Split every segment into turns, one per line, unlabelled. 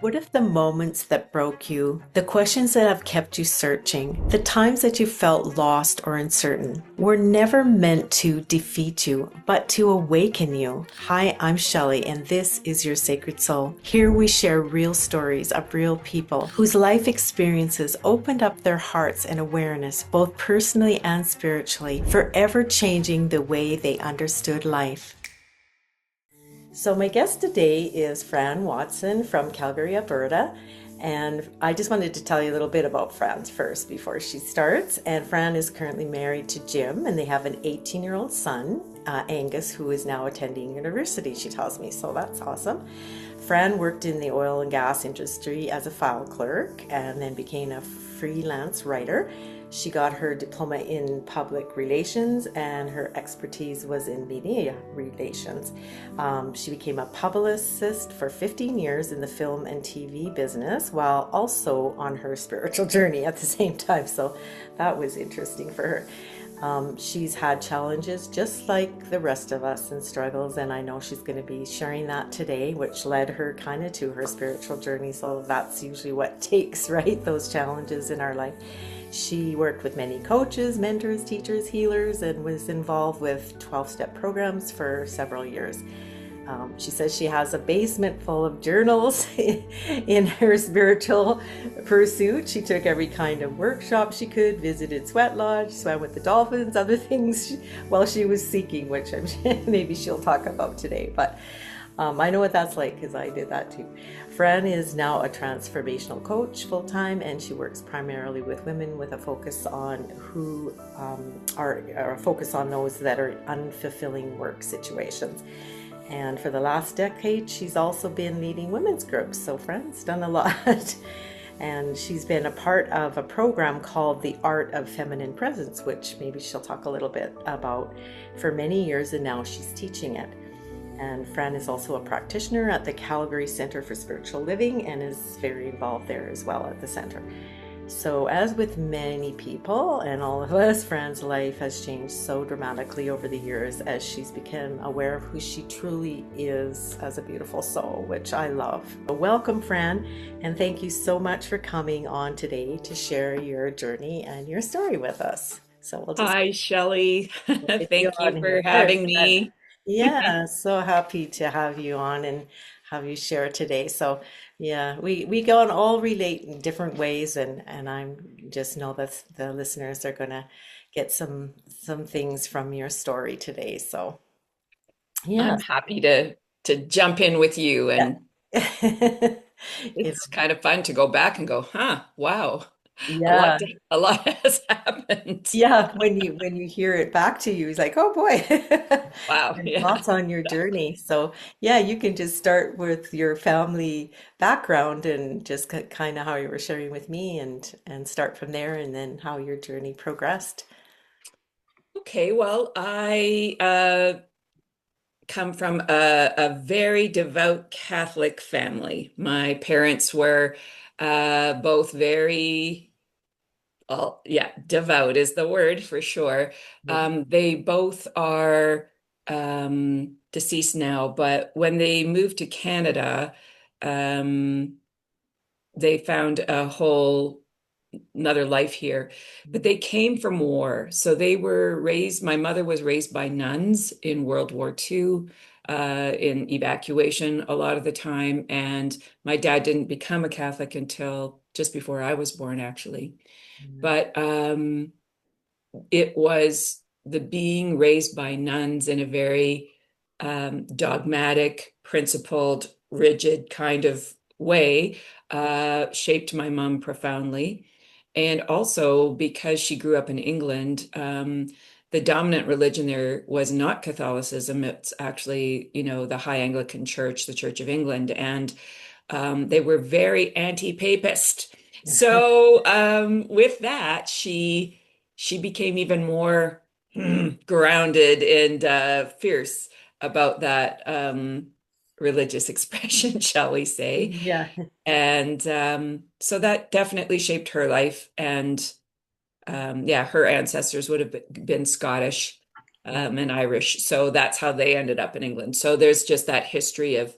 What if the moments that broke you, the questions that have kept you searching, the times that you felt lost or uncertain, were never meant to defeat you, but to awaken you? Hi, I'm Shelley, and this is Your Sacred Soul. Here we share real stories of real people whose life experiences opened up their hearts and awareness, both personally and spiritually, forever changing the way they understood life. So, my guest today is Fran Watson from Calgary, Alberta. And I just wanted to tell you a little bit about Fran first before she starts. And Fran is currently married to Jim, and they have an 18-year-old son, Angus, who is now attending university, she tells me. So, that's awesome. Fran worked in the oil and gas industry as a file clerk and then became a freelance writer. She got her diploma in public relations and her expertise was in media relations. She became a publicist for 15 years in the film and TV business while also on her spiritual journey at the same time. So that was interesting for her. She's had challenges just like the rest of us and struggles, and I know she's going to be sharing that today, which led her kind of to her spiritual journey. So that's usually what takes, right? Those challenges in our life. She worked with many coaches, mentors, teachers, healers, and was involved with 12-step programs for several years. She says she has a basement full of journals in her spiritual pursuit. She took every kind of workshop she could, visited sweat lodge, swam with the dolphins, other things while she was seeking, which maybe she'll talk about today. But I know what that's like because I did that too. Fran is now a transformational coach full-time, and she works primarily with women with a focus on who are a focus on those that are unfulfilling work situations. And for the last decade, she's also been leading women's groups. So Fran's done a lot. And she's been a part of a program called The Art of Feminine Presence, which maybe she'll talk a little bit about for many years, and now she's teaching it. And Fran is also a practitioner at the Calgary Center for Spiritual Living and is very involved there as well at the center. So, as with many people and all of us, Fran's life has changed so dramatically over the years as she's become aware of who she truly is as a beautiful soul, which I love. Welcome, Fran, and thank you so much for coming on today to share your journey and your story with us. So, we'll just
Hi, Shelley.
get you
Thank you
on
for
here first.
having me.
Yeah, so happy to have you on and have you share today. So yeah, we go and all relate in different ways, and I'm just know that the listeners are gonna get some things from your story today. So yeah,
I'm happy to jump in with you,
yeah.
and
You
it's kind of fun to go back and go, huh, wow, a lot
yeah,
a lot has happened.
yeah. When you hear it back to you, it's like, oh boy,
Wow,
and
yeah.
lots on your journey. So yeah, you can just start with your family background and just kind of how you were sharing with me, and start from there, and then how your journey progressed.
Okay, well, I come from a very devout Catholic family. My parents were both very yeah, devout is the word for sure.
Yeah.
They both are deceased now, but when they moved to Canada, um, they found a whole another life here. But they came from war. So they were raised, my mother was raised by nuns in World War II, in evacuation a lot of the time. And my dad didn't become a Catholic until just before I was born, actually. But it was the being raised by nuns in a very dogmatic, principled, rigid kind of way shaped my mom profoundly. And also because she grew up in England, the dominant religion there was not Catholicism. It's actually, the High Anglican Church, the Church of England. And they were very anti-papist. So with that, she became even more grounded and fierce about that religious expression, shall we say.
Yeah.
And so that definitely shaped her life. And yeah, her ancestors would have been Scottish and Irish. So that's how they ended up in England. So there's just that history of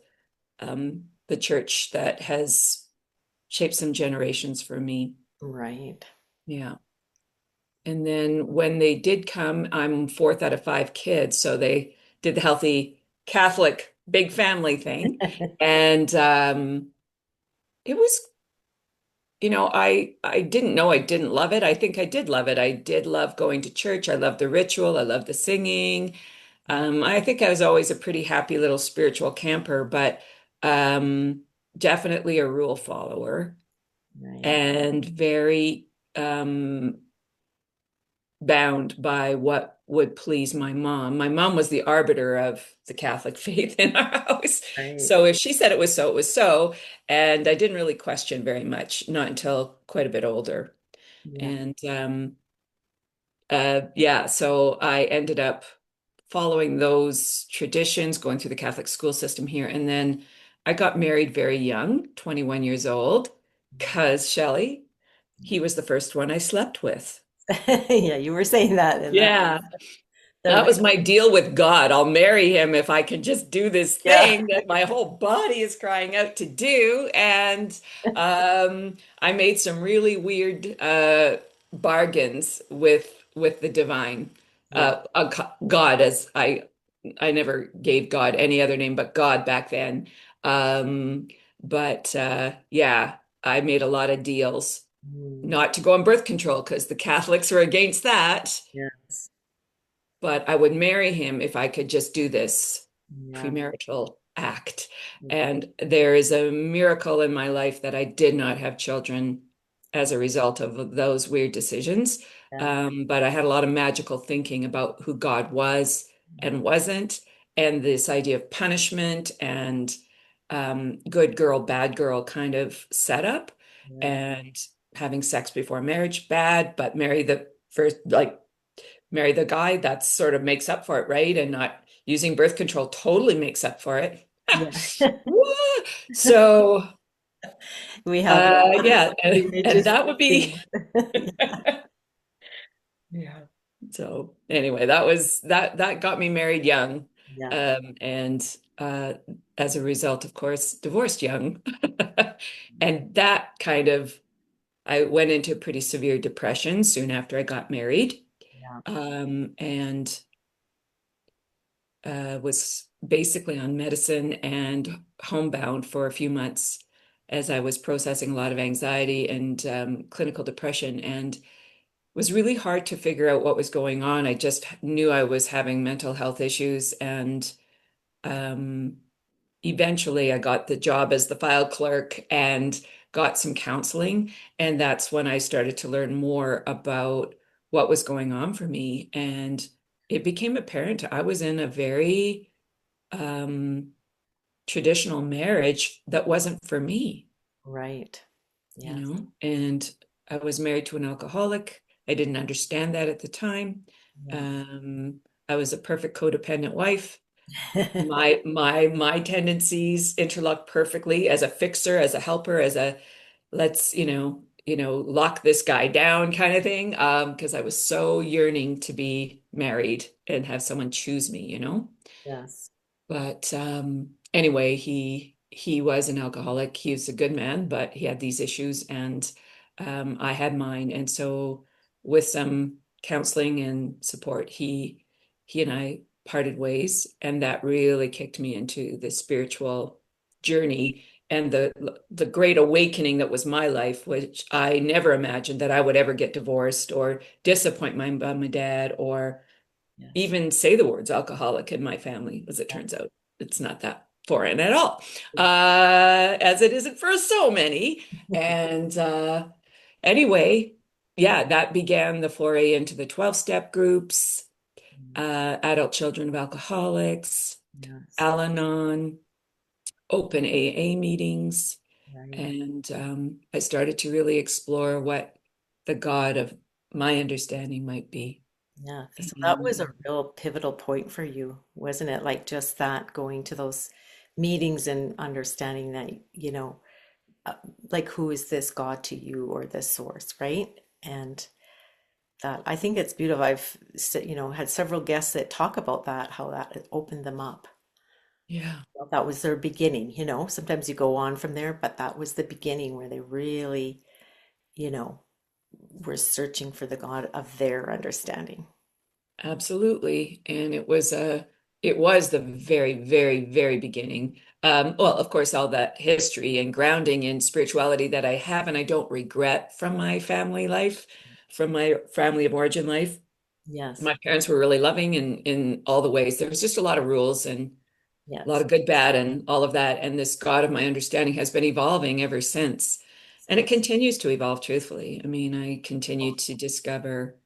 the church that has shaped some generations for me.
Right.
Yeah. And then when they did come, I'm fourth out of five kids, so they did the healthy Catholic big family thing. And it was, I didn't know I didn't love it. I think I did love it. I did love going to church. I loved the ritual. I loved the singing. I think I was always a pretty happy little spiritual camper, but um, definitely a rule follower
Right.
and very bound by what would please my mom. My mom was the arbiter of the Catholic faith in our house.
Right.
So if she said it was so, it was so. And I didn't really question very much, not until quite a bit older.
Yeah.
And yeah, so I ended up following those traditions, going through the Catholic school system here. And then I got married very young, 21 years old, because Shelley, he was the first one I slept with.
Yeah, you were saying that, and that
Yeah.
the
That
right.
was my deal with God. I'll marry him if I can just do this
Yeah.
thing that my whole body is crying out to do. And I made some really weird bargains with the divine,
Yeah.
God, as I never gave God any other name but God back then. Um, but yeah, I made a lot of deals
Mm,
not to go on birth control because the Catholics were against that,
yes.
but I would marry him if I could just do this
Yeah.
premarital act. And there is a miracle in my life that I did not have children as a result of those weird decisions.
Yeah.
But I had a lot of magical thinking about who God was and wasn't, and this idea of punishment and good girl, bad girl kind of setup,
Yeah.
and having sex before marriage, bad, but marry the first, like marry the guy, that sort of makes up for it, right? And not using birth control totally makes up for it.
Yeah.
So,
We have that
yeah, and
religious
that would be,
thing.
yeah. So anyway, that got me married young,
Yeah.
and as a result, of course, divorced young, and that kind of I went into pretty severe depression soon after I got married,
Yeah.
and was basically on medicine and homebound for a few months as I was processing a lot of anxiety and clinical depression. And it was really hard to figure out what was going on. I just knew I was having mental health issues. And um, eventually I got the job as the file clerk and got some counseling. And that's when I started to learn more about what was going on for me. And it became apparent I was in a very um, traditional marriage that wasn't for me,
Right. Yes.
and I was married to an alcoholic. I didn't understand that at the time.
Yeah.
Um, I was a perfect codependent wife. My tendencies interlocked perfectly as a fixer, as a helper, as a let's, lock this guy down kind of thing. Because I was so yearning to be married and have someone choose me.
Yes.
But anyway, he was an alcoholic. He was a good man, but he had these issues, and I had mine. And so, with some counseling and support, he and I parted ways, and that really kicked me into the spiritual journey and the great awakening that was my life, which I never imagined that I would ever get divorced or disappoint my mom and dad or
Yes.
even say the words alcoholic in my family, as it turns out. It's not that foreign at all, as it isn't for so many. And anyway, yeah, that began the foray into the 12-step groups, adult children of alcoholics,
Yes.
Al Anon, open AA meetings.
Right.
And I started to really explore what the God of my understanding might be.
Yeah. So that was
And
a real pivotal point for you, wasn't it? Like just that going to those meetings and understanding that, uh, like who is this God to you or this source, right? And that I think it's beautiful. I've had several guests that talk about that, how that opened them up.
Yeah,
That was their beginning, you know. Sometimes you go on from there, but that was the beginning where they really, you know, were searching for the God of their understanding.
absolutely. And it was the very, very, very beginning. Well, of course, all that history and grounding in spirituality that I have and I don't regret from my family life, from my family of origin life.
Yes,
My parents were really loving in all the ways. There was just a lot of rules and a lot
yes.
of good, bad, and all of that. And this God of my understanding has been evolving ever since. And it
So,
continues to evolve, truthfully. I mean, I continue to discover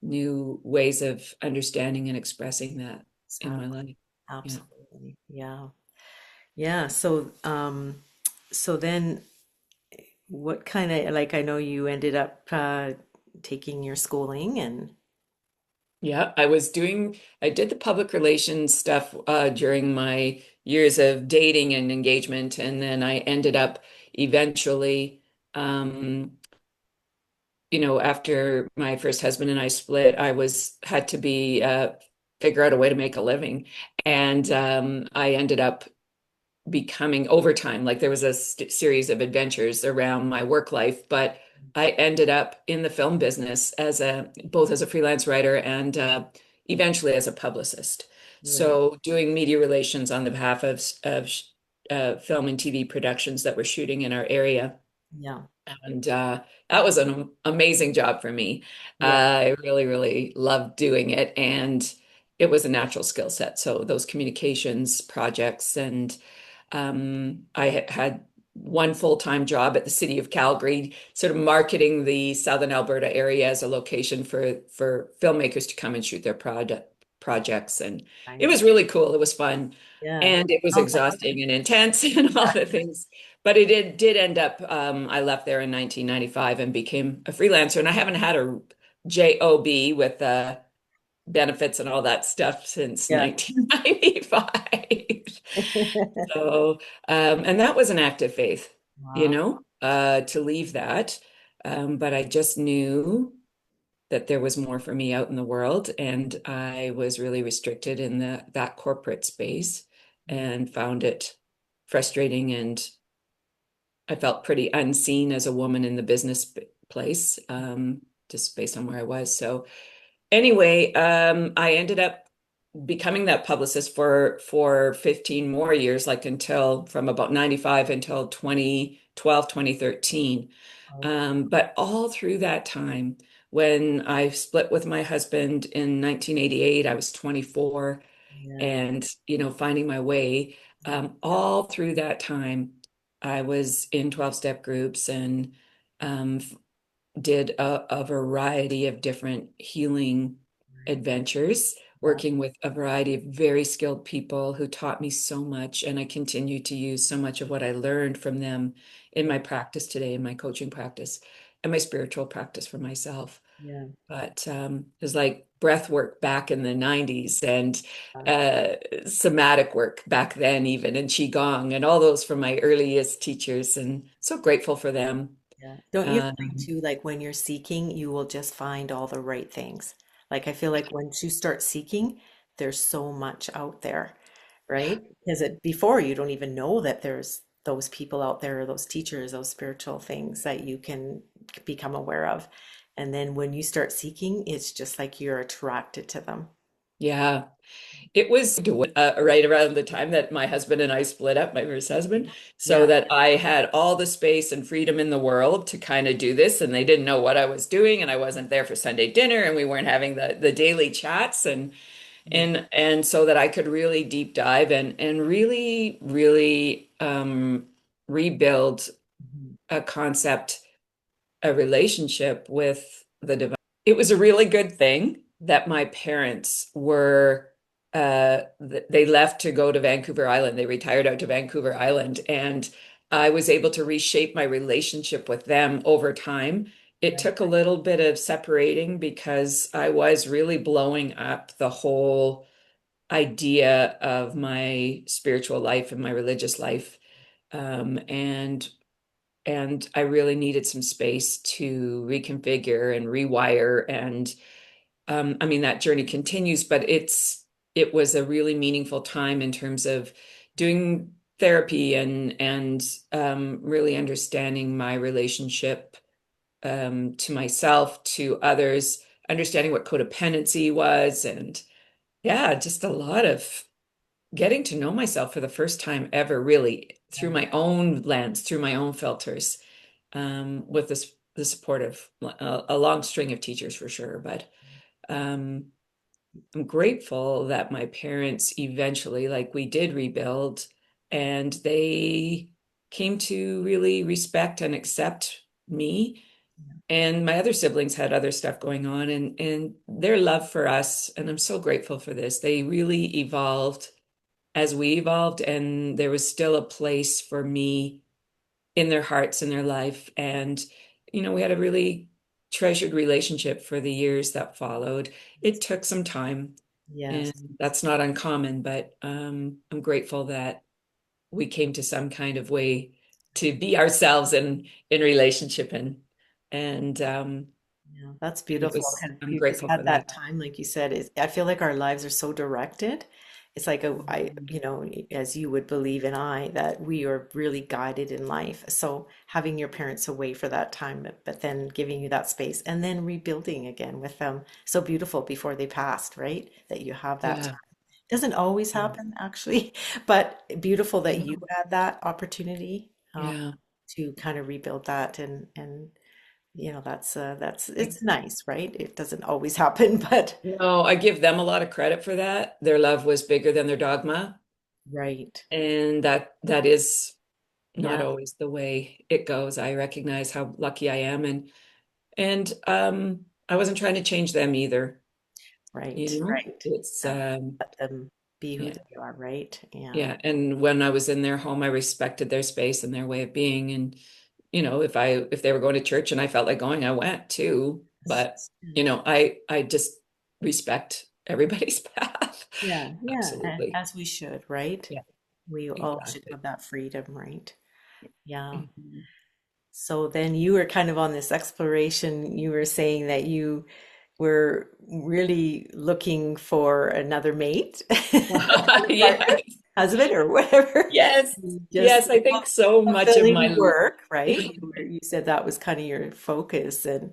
new ways of understanding and expressing that in my
exactly.
life. Yeah.
Absolutely. Yeah. Yeah. So then what kind of, like, I know you ended up taking your schooling and
Yeah, I did the public relations stuff during my years of dating and engagement. And then I ended up eventually, um, after my first husband and I split, had to be figure out a way to make a living, and I ended up becoming overtime. Like there was a series of adventures around my work life, but I ended up in the film business as a both as a freelance writer and eventually as a publicist.
right.
So doing media relations on the behalf of film and TV productions that were shooting in our area.
Yeah.
And that was an amazing job for me.
Yeah.
I really, really loved doing it. And it was a natural skill set. So those communications projects, and I had one full-time job at the city of Calgary, sort of marketing the Southern Alberta area as a location for filmmakers to come and shoot their projects. And it
Nice.
was really cool. It was fun.
Yeah.
And it was
Sounds like
exhausting and intense and all the things. But it did end up, I left there in 1995 and became a freelancer. And I haven't had a job with benefits and all that stuff since
yeah.
1995. So, and that was an act of faith,
Wow.
to leave that. But I just knew that there was more for me out in the world, and I was really restricted in that corporate space and found it frustrating, and I felt pretty unseen as a woman in the business place, just based on where I was. So anyway, I ended up becoming that publicist for 15 more years, like until from about 95 until 2012, 2013.
Oh,
But all through that time, when I split with my husband in 1988, I was 24
yeah.
and, finding my way. All through that time, I was in 12-step groups and um, did a variety of different healing adventures,
Yeah.
working with a variety of very skilled people who taught me so much. And I continue to use so much of what I learned from them in
Yeah.
my practice today, in my coaching practice, and my spiritual practice for myself.
Yeah.
But it was like breath work back in the 90s and
Yeah.
uh, somatic work back then, even, and Qigong, and all those from my earliest teachers. And so grateful for them.
Yeah. Don't you find
Um,
too, like when you're seeking, you will just find all the right things. Like I feel like once you start seeking, there's so much out there, right? Because before you don't even know that there's those people out there, those teachers, those spiritual things that you can become aware of. And then when you start seeking, it's just like you're attracted to them.
yeah. It was right around the time that my husband and I split up, my first husband, so
Yeah.
that I had all the space and freedom in the world to kind of do this. And they didn't know what I was doing, and I wasn't there for Sunday dinner, and we weren't having the daily chats, and
Yeah.
and so that I could really deep dive and really, really rebuild
Mhm.
a concept, a relationship with the divine. It was a really good thing that my parents were they left to go to Vancouver Island. They retired out to Vancouver Island, and I was able to reshape my relationship with them over time. It
Right.
took a little bit of separating because I was really blowing up the whole idea of my spiritual life and my religious life. And I really needed some space to reconfigure and rewire. And I mean, that journey continues, but it was a really meaningful time in terms of doing therapy and really understanding my relationship to myself, to others, understanding what codependency was, and yeah, just a lot of getting to know myself for the first time ever, really through my own lens, through my own filters, with the support of a long string of teachers for sure. But um, I'm grateful that my parents eventually, like we did rebuild, and they came to really respect and accept me. And my other siblings had other stuff going on, and their love for us, and I'm so grateful for this. They really evolved as we evolved, and there was still a place for me in their hearts and their life. And, we had a really treasured relationship for the years that followed. It took some time, and
Yes.
that's not uncommon, but I'm grateful that we came to some kind of way to be ourselves in relationship and
Yeah, that's
it
beautiful.
was,
Kind of,
I'm
you just
grateful for
had that
that.
time, like you said. I feel like our lives are so directed. It's like as you would believe and I, that we are really guided in life. So having your parents away for that time, but then giving you that space and then rebuilding again with them, so beautiful before they passed, right? That you have that
Yeah.
time. Doesn't always
Yeah.
happen, actually, but beautiful that you
No.
had that opportunity
Yeah.
to kind of rebuild that and that's
I,
it's nice, right? It doesn't always happen, but
no, I give them a lot of credit for that. Their love was bigger than their dogma,
right.
and that is not
Yeah,
always the way it goes. I recognize how lucky I am, and I wasn't trying to change them either.
right, right.
It's
Yeah. Let them be who
yeah,
they are, right? Yeah.
yeah. And when I was in their home, I respected their space and their way of being. And if they were going to church and I felt like going, I went too.
Yes.
But I just respect everybody's path.
Yeah, yeah,
Absolutely.
as we should, right?
Yeah,
We all should
exactly.
have that freedom, right? Yeah.
Mhm.
So then you were kind of on this exploration. You were saying that you were really looking for another mate, another partner,
Yes.
husband, or whatever.
Yes.
Just
Yes. I think so much of
fulfilling
my
work, right? You said that was kind of your focus and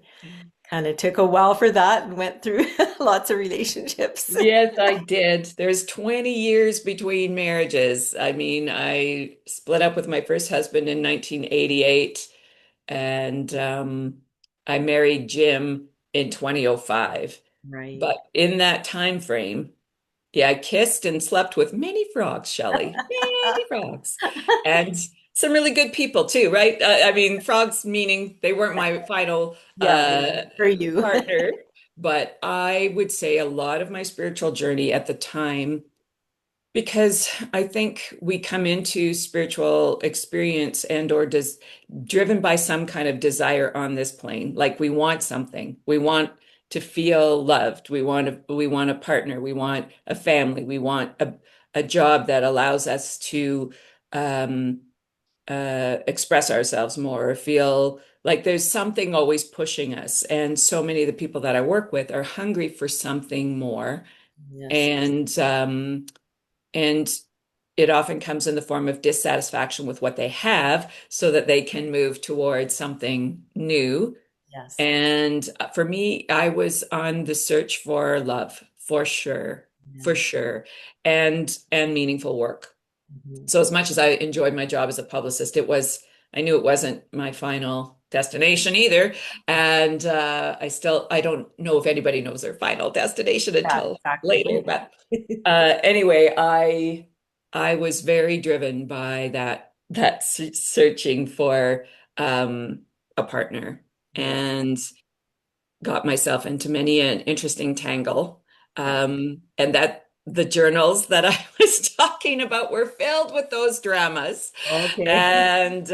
kind of took a while for that and went through lots of relationships.
Yes, I did. There's 20 years between marriages. I mean, I split up with my first husband in 1988, and I married Jim in 2005.
Right.
But in that time frame, yeah, I kissed and slept with many frogs, Shelley. Many frogs. And some really good people too, right? I mean, frogs meaning they weren't my final
Yeah, yeah, for you.
partner, but I would say a lot of my spiritual journey at the time, because I think we come into spiritual experience and or does driven by some kind of desire on this plane. Like we want something. We want to feel loved. We want a partner. We want a family. We want a job that allows us to um, express ourselves more or feel like there's something always pushing us. And so many of the people that I work with are hungry for something more.
Yes.
And it often comes in the form of dissatisfaction with what they have so that they can move towards something new.
Yes.
And for me, I was on the search for love, for sure, for
Yeah.
sure, and meaningful work.
Mhm.
So as much as I enjoyed my job as a publicist, I knew it wasn't my final destination either. And I don't know if anybody knows their final destination
Yeah,
until
exactly.
later, but anyway, I was very driven by that searching for a partner,
Yeah.
and got myself into many an interesting tangle.
Yeah.
And that the journals that I was talking about were filled with those dramas,
Okay.
and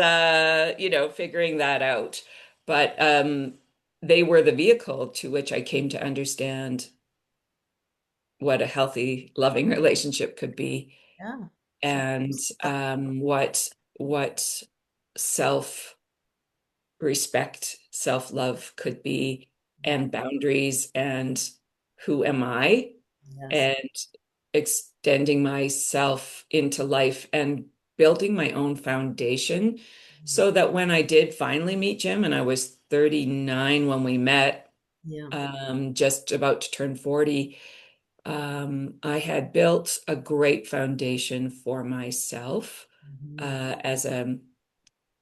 figuring that out. But they were the vehicle to which I came to understand what a healthy, loving relationship could be,
Yeah. So
and what self respect, self love could be,
yeah.
and boundaries, and who am I,
Yes.
and extending myself into life and building my own foundation so that when I did finally meet Jim, and I was 39 when we met,
Yeah.
just about to turn 40, I had built a great foundation for myself
Mhm.
as a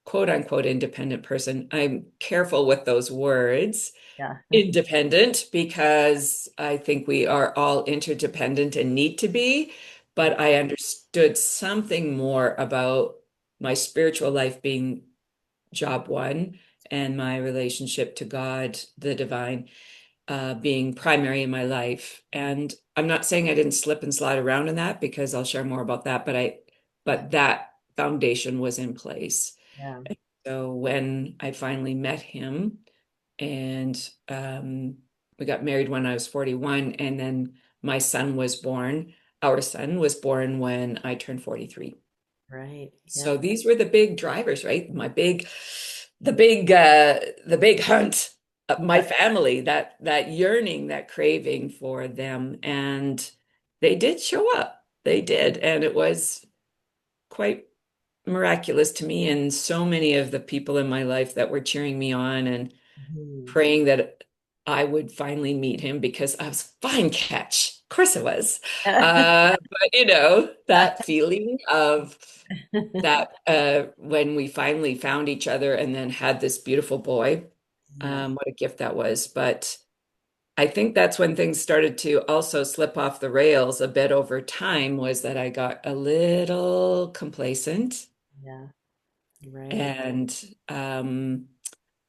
quote unquote independent person. I'm careful with those words,
Yeah.
independent, because I think we are all interdependent and need to be. But I understood something more about my spiritual life being job one and my relationship to God, the divine, being primary in my life. And I'm not saying I didn't slip and slide around in that because I'll share more about that,
Yeah.
but that foundation was in place.
Yeah.
So when I finally met him, and we got married when I was 41, and then my son was born. Our son was born when I turned 43.
Right. Yeah.
So these were the big drivers, right? The big hunt of my
Yeah.
family, that yearning, that craving for them. And they did show up. They did. And it was quite miraculous to me and so many of the people in my life that were cheering me on and
Mhm.
praying that I would finally meet him because I was fine catch. Of course it was. But that feeling of that when we finally found each other and then had this beautiful boy,
Yeah.
what a gift that was. But I think that's when things started to also slip off the rails a bit over time, was that I got a little complacent
Yeah. Right.
and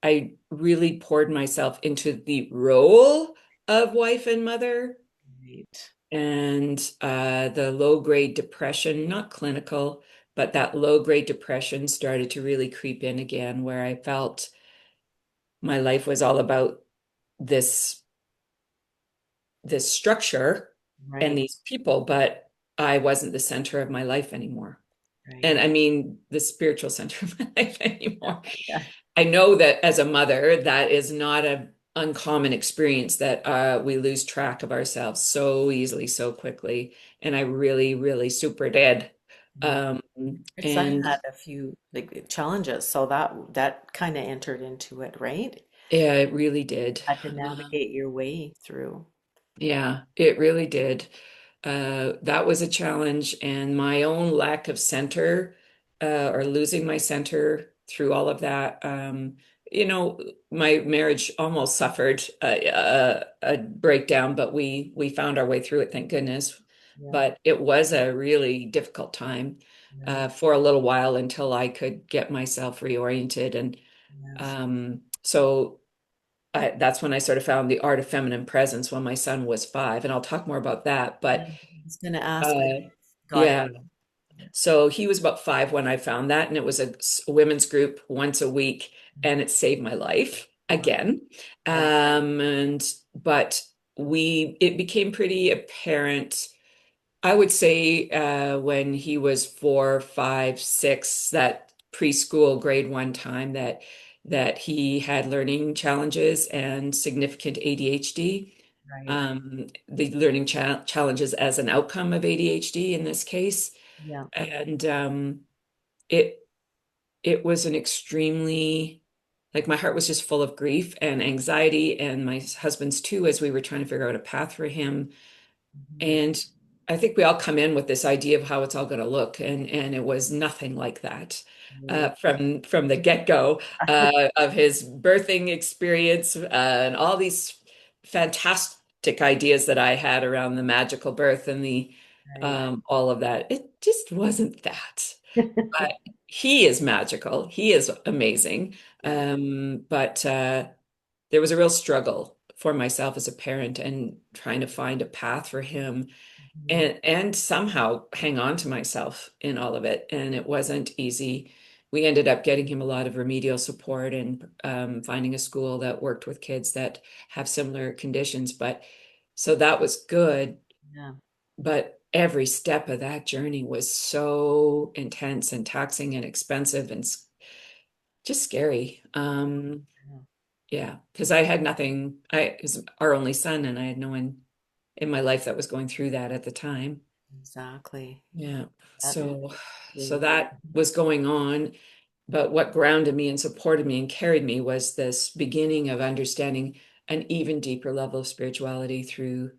I really poured myself into the role of wife and mother,
Right.
and the low grade depression, not clinical, but that low grade depression started to really creep in again, where I felt my life was all about this this structure and
Right.
these people, but I wasn't the center of my life anymore. And
Right.
I mean the spiritual center of my life anymore.
Yeah.
I know that as a mother, that is not an uncommon experience, that we lose track of ourselves so easily, so quickly. And I really, really super did.
Yeah.
Um,
Your son
and
had a few like challenges, so that kind of entered into it, right?
yeah, it really did.
Had to navigate your way through.
Yeah, it really did. That was a challenge, and my own lack of center, or losing my center through all of that. You know, my marriage almost suffered a breakdown, but we found our way through it, thank goodness.
Yeah.
But it was a really difficult time
Right.
for a little while until I could get myself reoriented, and
Yes.
so. That's when I sort of found the art of feminine presence when my son was 5, and I'll talk more about that.
Yeah.
But
I was gonna ask when
uh,
you got it.
yeah, so he was about 5 when I found that, and it was a women's group once a week, and it saved my life
Wow.
again.
Yeah.
And but it became pretty apparent, I would say, when he was 4, 5, 6, that preschool grade one time, that he had learning challenges and significant ADHD.
Right.
The learning challenges as an outcome of ADHD in this case,
Yeah.
and it it was an extremely, like, my heart was just full of grief and anxiety, and my husband's too, as we were trying to figure out a path for him.
Mhm.
And I think we all come in with this idea of how it's all going to look, and it was nothing like that
Right.
from the get-go, of his birthing experience, and all these fantastic ideas that I had around the magical birth and the
Right.
all of that. It just wasn't that. But he is magical. He is amazing.
Yeah.
But there was a real struggle for myself as a parent and trying to find a path for him,
Mhm.
and somehow hang on to myself in all of it. And it wasn't easy. We ended up getting him a lot of remedial support, and finding a school that worked with kids that have similar conditions. But so that was good.
Yeah.
But every step of that journey was so intense and taxing and expensive and just scary.
Yeah.
Yeah, because I had nothing. I was our only son, and I had no one in my life that was going through that at the time.
Exactly.
Yeah.
That
So
really.
that was going on. But what grounded me and supported me and carried me was this beginning of understanding an even deeper level of spirituality through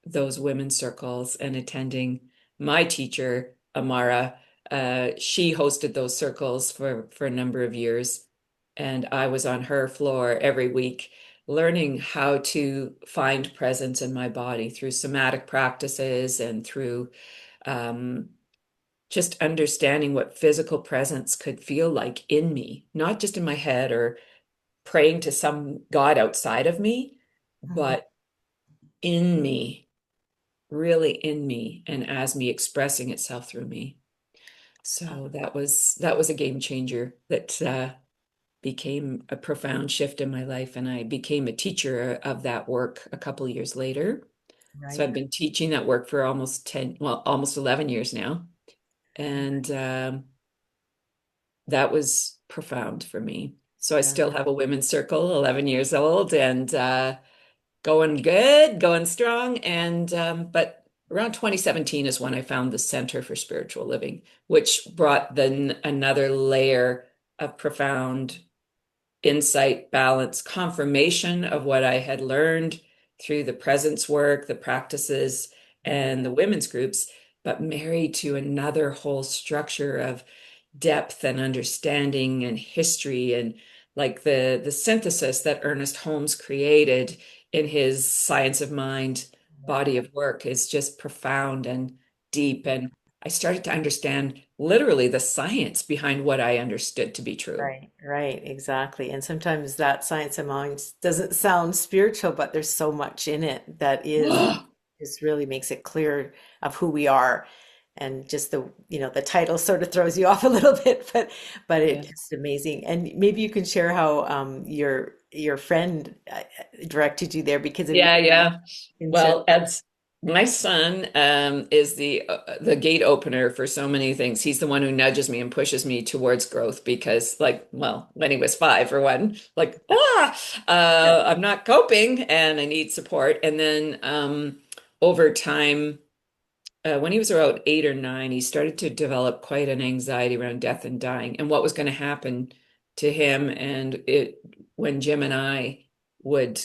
those women's circles and attending my teacher, Amara. She hosted those circles for a number of years, and I was on her floor every week, learning how to find presence in my body through somatic practices and through um, just understanding what physical presence could feel like in me, not just in my head or praying to some God outside of me,
Mhm.
but in me, really in me, and as me expressing itself through me. So that was a game changer that became a profound shift in my life, and I became a teacher of that work a couple years later. So
Right.
I've been teaching that work for almost 10, well, almost 11 years now. And that was profound for me. So I
Yeah.
still have a women's circle, 11 years old, and going good, going strong. And but around 2017 is when I found the Center for Spiritual Living, which brought then another layer of profound insight, balance, confirmation of what I had learned through the presence work, the practices,
Yeah.
and the women's groups, but married to another whole structure of depth and understanding and history, and like the synthesis that Ernest Holmes created in his Science of Mind
Yeah.
body of work is just profound and deep. And I started to understand literally the science behind what I understood to be true.
Right, right, exactly. And sometimes that science of mind doesn't sound spiritual, but there's so much in it that is just really makes it clear of who we are. And just the title sort of throws you off a little bit, but
Yeah.
it's amazing. And maybe you can share how your friend directed you there because if you
Yeah, yeah.
can share.
Well, as my son is the gate opener for so many things. He's the one who nudges me and pushes me towards growth because, like, well, when he was 5, for one, like,
Yeah,
I'm not coping and I need support. And then over time, when he was around 8 or 9, he started to develop quite an anxiety around death and dying and what was going to happen to him. And it when Jim and I would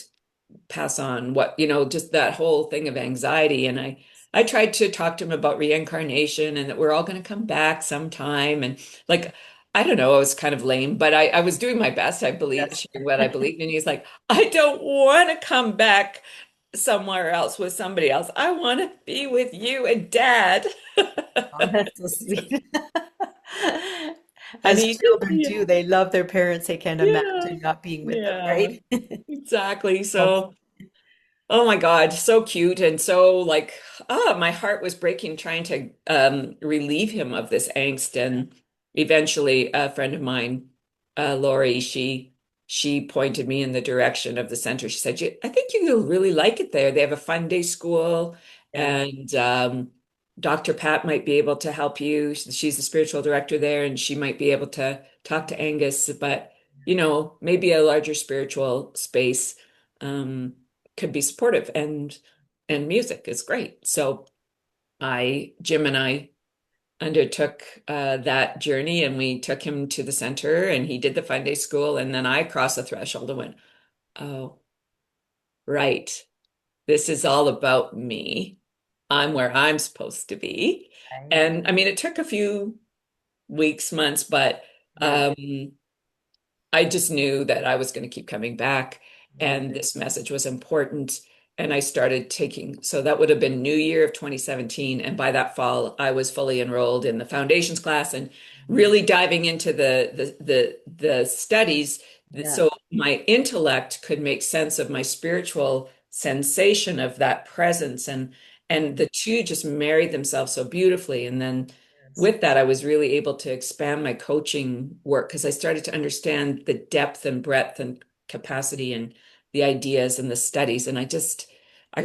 pass on, what just that whole thing of anxiety. And I tried to talk to him about reincarnation and that we're all going to come back sometime, and like I don't know, I was kind of lame, but I was doing my best. I believe
yes.
sharing what I believed, and he's like, I don't want to come back somewhere else with somebody else. I want to be with you and dad.
Oh, that's so sweet.
And
As
he just,
children
yeah,
do, they love their parents. They can't
yeah,
imagine not being with them,
yeah,
right?
exactly.
Oh,
So oh my God, so cute. And so like, my heart was breaking trying to relieve him of this angst. And eventually a friend of mine, Lori, she pointed me in the direction of the center. She said, I think you'll really like it there. They have a fun day school,
yeah,
and Dr. Pat might be able to help you. She's the spiritual director there, and she might be able to talk to Angus, but maybe a larger spiritual space. Um, could be supportive, and music is great. So I Jim and I undertook that journey, and we took him to the center and he did the fun day school, and then I crossed the threshold and went, oh, right, this is all about me. I'm where I'm supposed to be.
right.
And I mean, it took a few weeks, months, but
Yeah,
um I just knew that I was going to keep coming back,
yeah,
and this message was important. And I started taking, so that would have been New Year of 2017. And by that fall, I was fully enrolled in the foundations class and
mhm,
really diving into the studies
yeah,
so my intellect could make sense of my spiritual sensation of that presence. And the two just married themselves so beautifully. And then
yes,
with that, I was really able to expand my coaching work because I started to understand the depth and breadth and capacity and the ideas and the studies. And I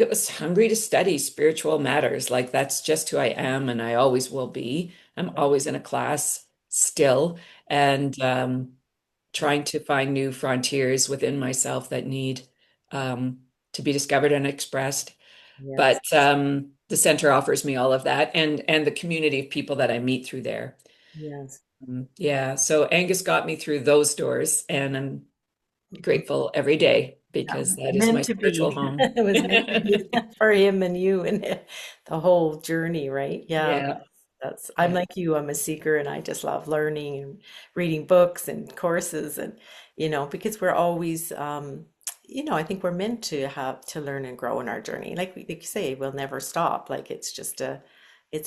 was hungry to study spiritual matters. Like that's just who I am, and I always will be. I'm
yeah,
always in a class still, and
yeah,
trying to find new frontiers within myself that need to be discovered and expressed.
yes,
But the center offers me all of that, and the community of people that I meet through there.
Yes.
Yeah, so Angus got me through those doors, and I'm grateful every day
Yeah,
because that is my
meant to
spiritual
be.
home.
It was meant to be for him and you and the whole journey, right? Yeah,
Yeah,
I'm
yeah,
like you, I'm a seeker and I just love learning and reading books and courses and because we're always I think we're meant to have to learn and grow in our journey. Like you say, we'll never stop. Like it's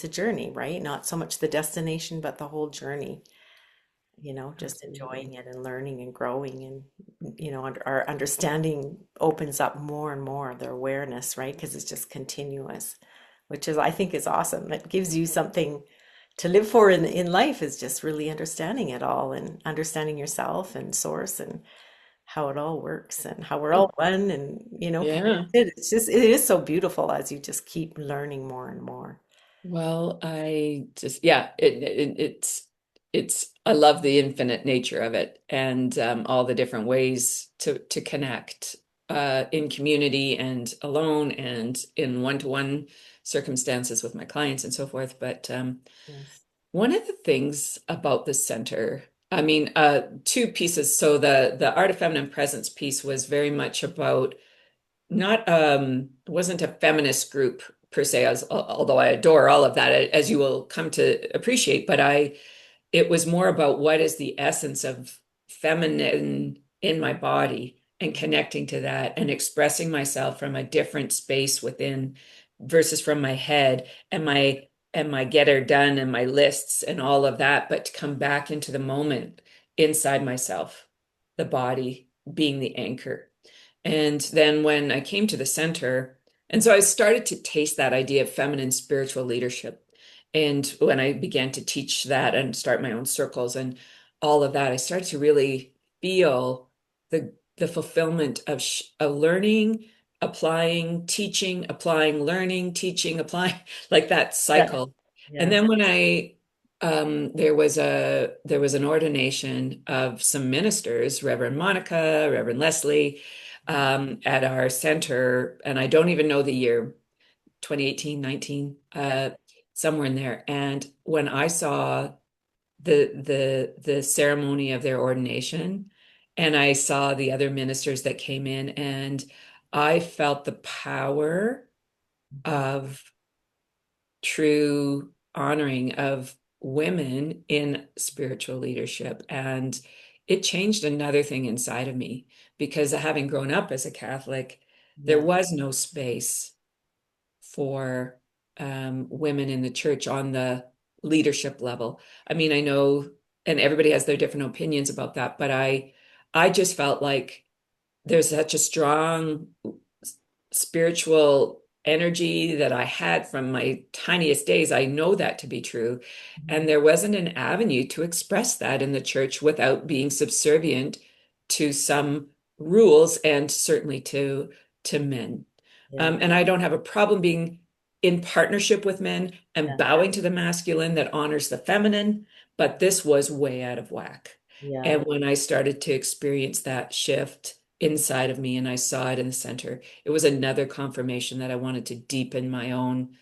a journey, right? Not so much the destination, but the whole journey, just
absolutely.
enjoying it and learning and growing and our understanding opens up more and more of their awareness, right? Because it's just continuous, which is I think is awesome. It gives you something to live for in life is just really understanding it all and understanding yourself and source and how it all works and how we're all one and
Yeah.
connected. It is so beautiful as you just keep learning more and more.
Well, I just, yeah, it's I love the infinite nature of it, and all the different ways to connect in community and alone and in one-to-one circumstances with my clients and so forth. But
Yes.
one of the things about the center, I mean, two pieces. So the Art of Feminine Presence piece was very much about not it wasn't a feminist group per se, although I adore all of that, as you will come to appreciate, but I it was more about what is the essence of feminine in my body and connecting to that and expressing myself from a different space within versus from my head and my get her done and my lists and all of that, but to come back into the moment inside myself, the body being the anchor. And then when I came to the center, and so I started to taste that idea of feminine spiritual leadership. And when I began to teach that and start my own circles and all of that, I started to really feel the fulfillment of learning, applying, teaching, applying, learning, teaching, applying, like that
Yeah.
cycle. And
Yeah.
then when I there was an ordination of some ministers, Reverend Monica, Reverend Leslie, at our center, and I don't even know the year, 2018, 19, somewhere in there. And when I saw the ceremony of their ordination, and I saw the other ministers that came in, and I felt the power
Mhm.
of true honoring of women in spiritual leadership. And it changed another thing inside of me because having grown up as a Catholic, there
Yeah.
was no space for women in the church on the leadership level. I mean, I know, and everybody has their different opinions about that, but I just felt like there's such a strong spiritual energy that I had from my tiniest days. I know that to be true.
Mhm.
And there wasn't an avenue to express that in the church without being subservient to some rules and certainly to men.
Yeah.
And I don't have a problem being in partnership with men and
Yeah.
bowing to the masculine that honors the feminine, but this was way out of whack.
Yeah.
And when I started to experience that shift inside of me and I saw it in the center, it was another confirmation that I wanted to deepen my own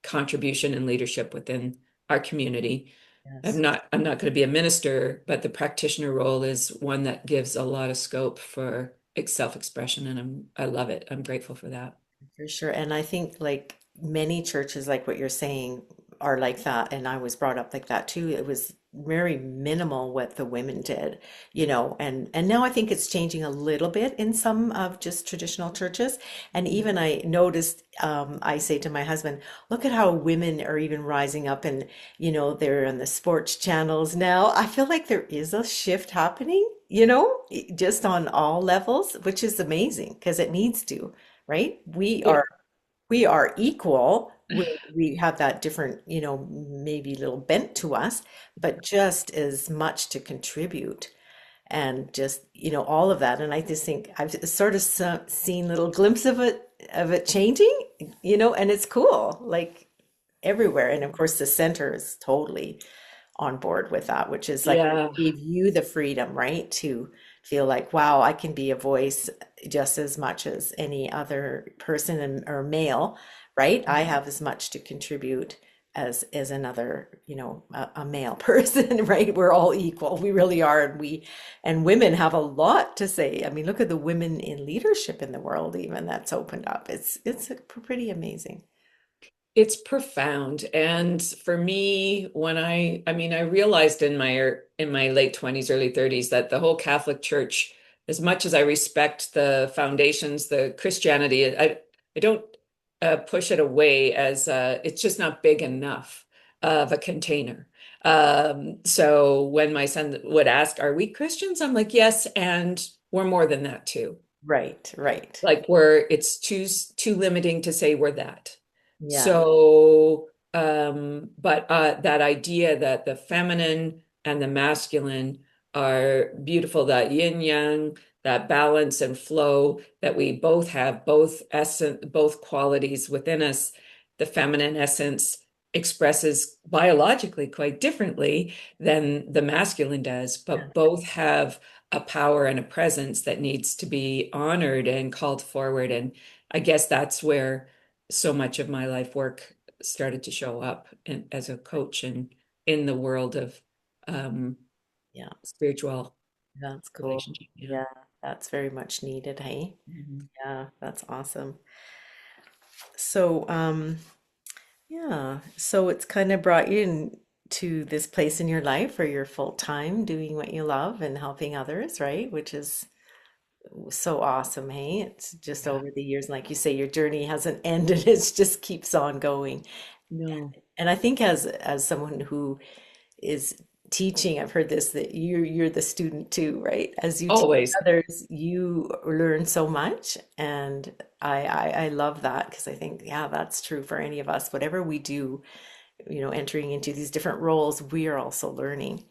contribution and leadership within our community.
Yes.
I'm not going to be a minister, but the practitioner role is one that gives a lot of scope for self-expression, and I love it. I'm grateful for that.
For sure. And I think like many churches, like what you're saying, are like that. And I was brought up like that too. It was very minimal what the women did, and now I think it's changing a little bit in some of just traditional churches. And even I noticed, I say to my husband, look at how women are even rising up and, they're on the sports channels now. I feel like there is a shift happening, just on all levels, which is amazing because it needs to, right? We are equal. We have that different, maybe little bent to us, but just as much to contribute and just, all of that. And I just think I've sort of seen little glimpse of it changing, and it's cool, like everywhere. And of course, the center is totally on board with that, which is like
Yeah,
gave you the freedom, right, to feel like, wow, I can be a voice just as much as any other person or male, right? I have as much to contribute as another, a male person, right? We're all equal. We really are. And women have a lot to say. I mean, look at the women in leadership in the world, even that's opened up. It's pretty amazing.
It's profound. And for me, I mean, I realized in my late 20s, early 30s that the whole Catholic Church, as much as I respect the foundations, the Christianity, I don't push it away as it's just not big enough of a container. So when my son would ask, "Are we Christians?" I'm like, "Yes, and we're more than that too."
Right, right.
Like it's too limiting to say we're that.
Yeah,
So, but that idea that the feminine and the masculine are beautiful, that yin yang, that balance and flow that we both have, both essence, both qualities within us. The feminine essence expresses biologically quite differently than the masculine does,
yeah,
but both have a power and a presence that needs to be honored and called forward. And I guess that's where so much of my life work started to show up as a coach and in the world of um,
yeah.
spiritual
That's cool.
relationship. Yeah.
Yeah, that's very much needed, hey?
Mhm.
Yeah, that's awesome. So, yeah, so it's kind of brought you in to this place in your life where you're full time doing what you love and helping others, right? Which is so awesome, hey? It's just
Yeah.
over the years, like you say, your journey hasn't ended, it just keeps on going.
No,
And I think as someone who is teaching, I've heard this that you're the student too, right? As you teach
always.
others, you learn so much, and I love that because I think, yeah, that's true for any of us. Whatever we do, entering into these different roles, we are also learning,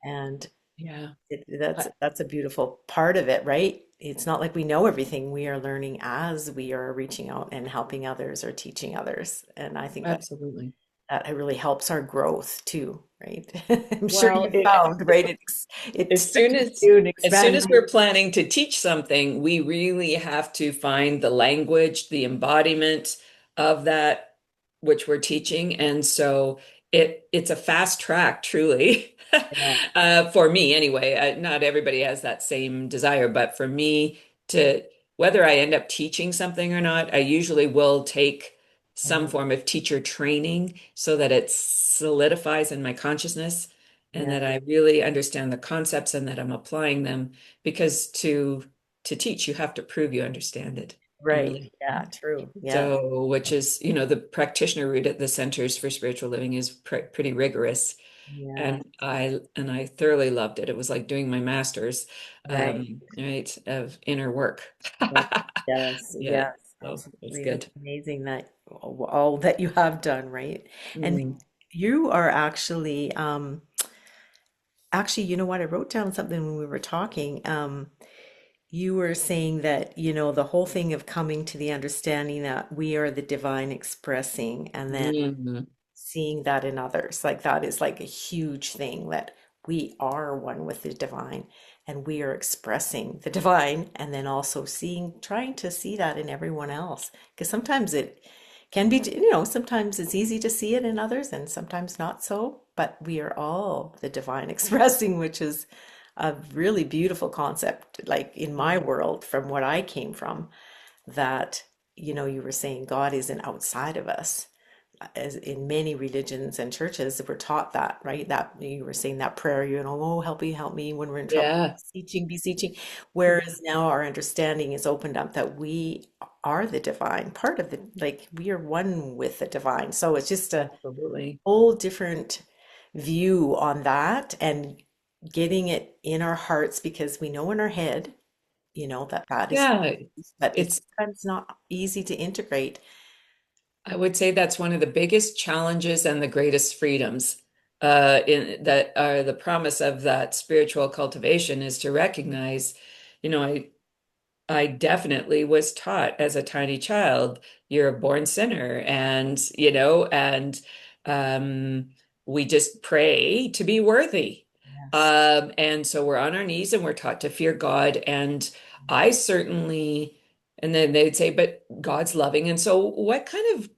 and
Yeah. I-
that's a beautiful part of it, right? It's not like we know everything. We are learning as we are reaching out and helping others or teaching others, and I think
Absolutely.
that it really helps our growth too, right? I'm sure
Well,
you found, right? It
as soon
stretches
as
you and
as soon
expands
as
you.
we're planning to teach something, we really have to find the language, the embodiment of that which we're teaching. And so it's a fast track, truly.
Yeah.
For me anyway. Not everybody has that same desire, but for me to whether I end up teaching something or not, I usually will take some
Mhm.
form of teacher training so that it solidifies in my consciousness and
Yeah.
that I really understand the concepts and that I'm applying them because to teach you have to prove you understand it
Right.
really.
Yeah. True. Yeah.
So, which is, the practitioner route at the Centers for Spiritual Living is pretty rigorous,
Yeah.
and I thoroughly loved it. It was like doing my master's,
Right.
right, of inner work.
Right. Yes.
Yeah,
Yes.
so
That's
it's
really
good.
amazing that all that you have done, right? And
Mm.
you are actually, you know what? I wrote down something when we were talking. You were saying that, the whole thing of coming to the understanding that we are the divine expressing and then
Mm.
seeing that in others. Like that is like a huge thing that we are one with the divine and we are expressing the divine and then also trying to see that in everyone else. Because sometimes it can be, sometimes it's easy to see it in others and sometimes not so, but we are all the divine expressing, which is a really beautiful concept, like in my world, from what I came from, that, you were saying God isn't outside of us. As in many religions and churches, we're taught that, right? That you were saying that prayer, oh, help me when we're in trouble,
Yeah,
beseeching. Whereas now our understanding is opened up that we are the divine, part of like we are one with the divine. So it's just a
absolutely.
whole different view on that and getting it in our hearts because we know in our head, that that is,
Yeah,
but it's
it's
sometimes not easy to integrate.
I would say that's one of the biggest challenges and the greatest freedoms in that are the promise of that spiritual cultivation is to recognize, I definitely was taught as a tiny child, you're a born sinner, and um, we just pray to be worthy.
Yes.
And so we're on our knees and we're taught to fear God. And I certainly And then they'd say, but God's loving. And so what kind of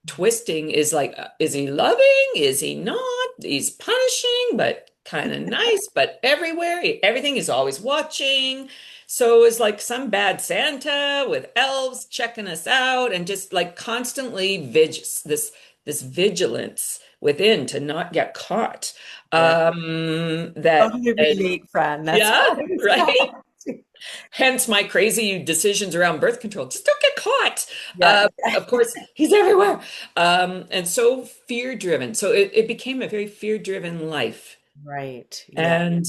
twisting is like, is he loving? Is he not? He's punishing, but kind of nice, but everywhere, everything is always watching. So it's like some bad Santa with elves checking us out and just like constantly this vigilance within to not get caught.
Yeah.
That
Totally
and
relate, Fran. That's
yeah,
how it's
right.
got.
Hence my crazy decisions around birth control. Just don't get caught.
Yeah.
Of course, he's everywhere. And so fear driven. So it became a very fear driven life.
Right. Yeah.
And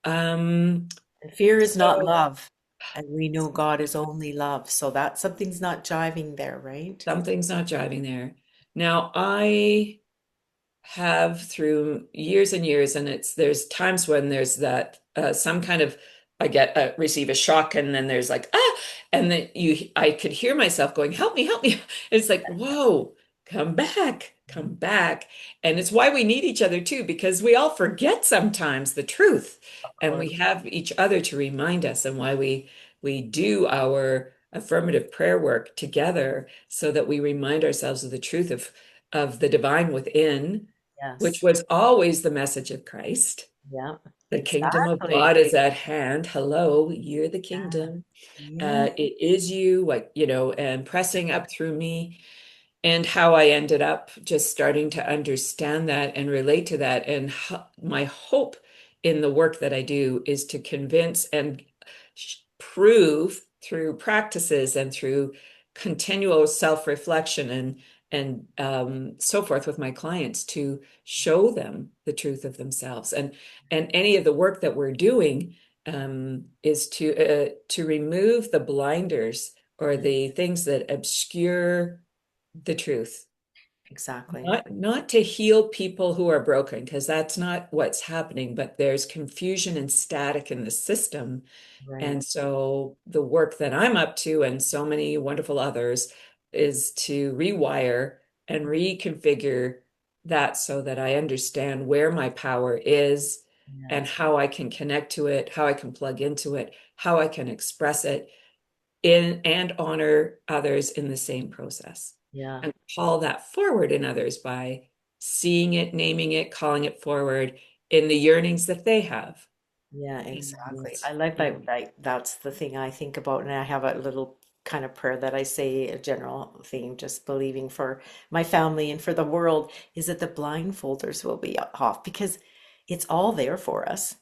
um,
And fear is not
so
love. And we know God is only love. So that something's not jiving there, right?
something's not driving there. Now, I have through years and years, and there's times when there's that some kind of I get receive a shock, and then there's like and then I could hear myself going, "Help me, help me!" It's like, whoa, come back, and it's why we need each other too, because we all forget sometimes the truth,
Of
and
course.
we have each other to remind us, and why we do our affirmative prayer work together so that we remind ourselves of the truth of the divine within, which
Yes.
was always the message of Christ.
Yeah.
The kingdom of
Exactly.
God is at hand. Hello, you're the
Yeah.
kingdom.
Yeah.
It is you, like, and pressing up through me. And how I ended up just starting to understand that and relate to that. And my hope in the work that I do is to convince and prove through practices and through continual self-reflection and so forth with my clients to show them the truth of themselves. And any of the work that we're doing is to remove the blinders or
Mm,
the things that obscure the truth.
exactly.
Not to heal people who are broken, because that's not what's happening, but there's confusion and static in the system.
Right.
And so the work that I'm up to, and so many wonderful others, is to rewire and reconfigure that so that I understand where my power is and
Yes.
how I can connect to it, how I can plug into it, how I can express it in and honor others in the same process,
Yeah.
and call that forward in others by seeing it, naming it, calling it forward in the yearnings that they have.
Yeah,
And
exactly. I like
yeah,
that. That's the thing I think about, and I have a little kind of prayer that I say, a general theme, just believing for my family and for the world, is that the blindfolders will be off because it's all there for us,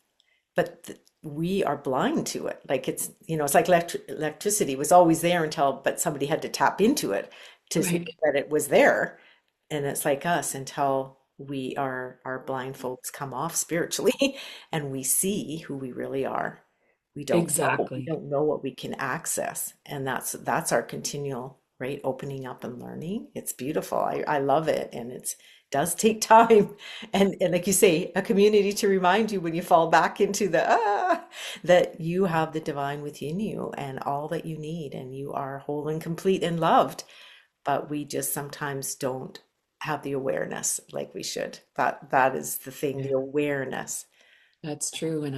but we are blind to it. Like it's like electricity was always there until, but somebody had to tap into it to know
right,
that it was there. And it's like us until our blindfolds come off spiritually and we see who we really are. We don't know. We
exactly.
don't know what we can access. And that's our continual, right? Opening up and learning. It's beautiful. I love it. And it's does take time. And like you say, a community to remind you when you fall back into the that you have the divine within you and all that you need, and you are whole and complete and loved, but we just sometimes don't have the awareness like we should. That is the thing, the
Yeah,
awareness.
that's true. And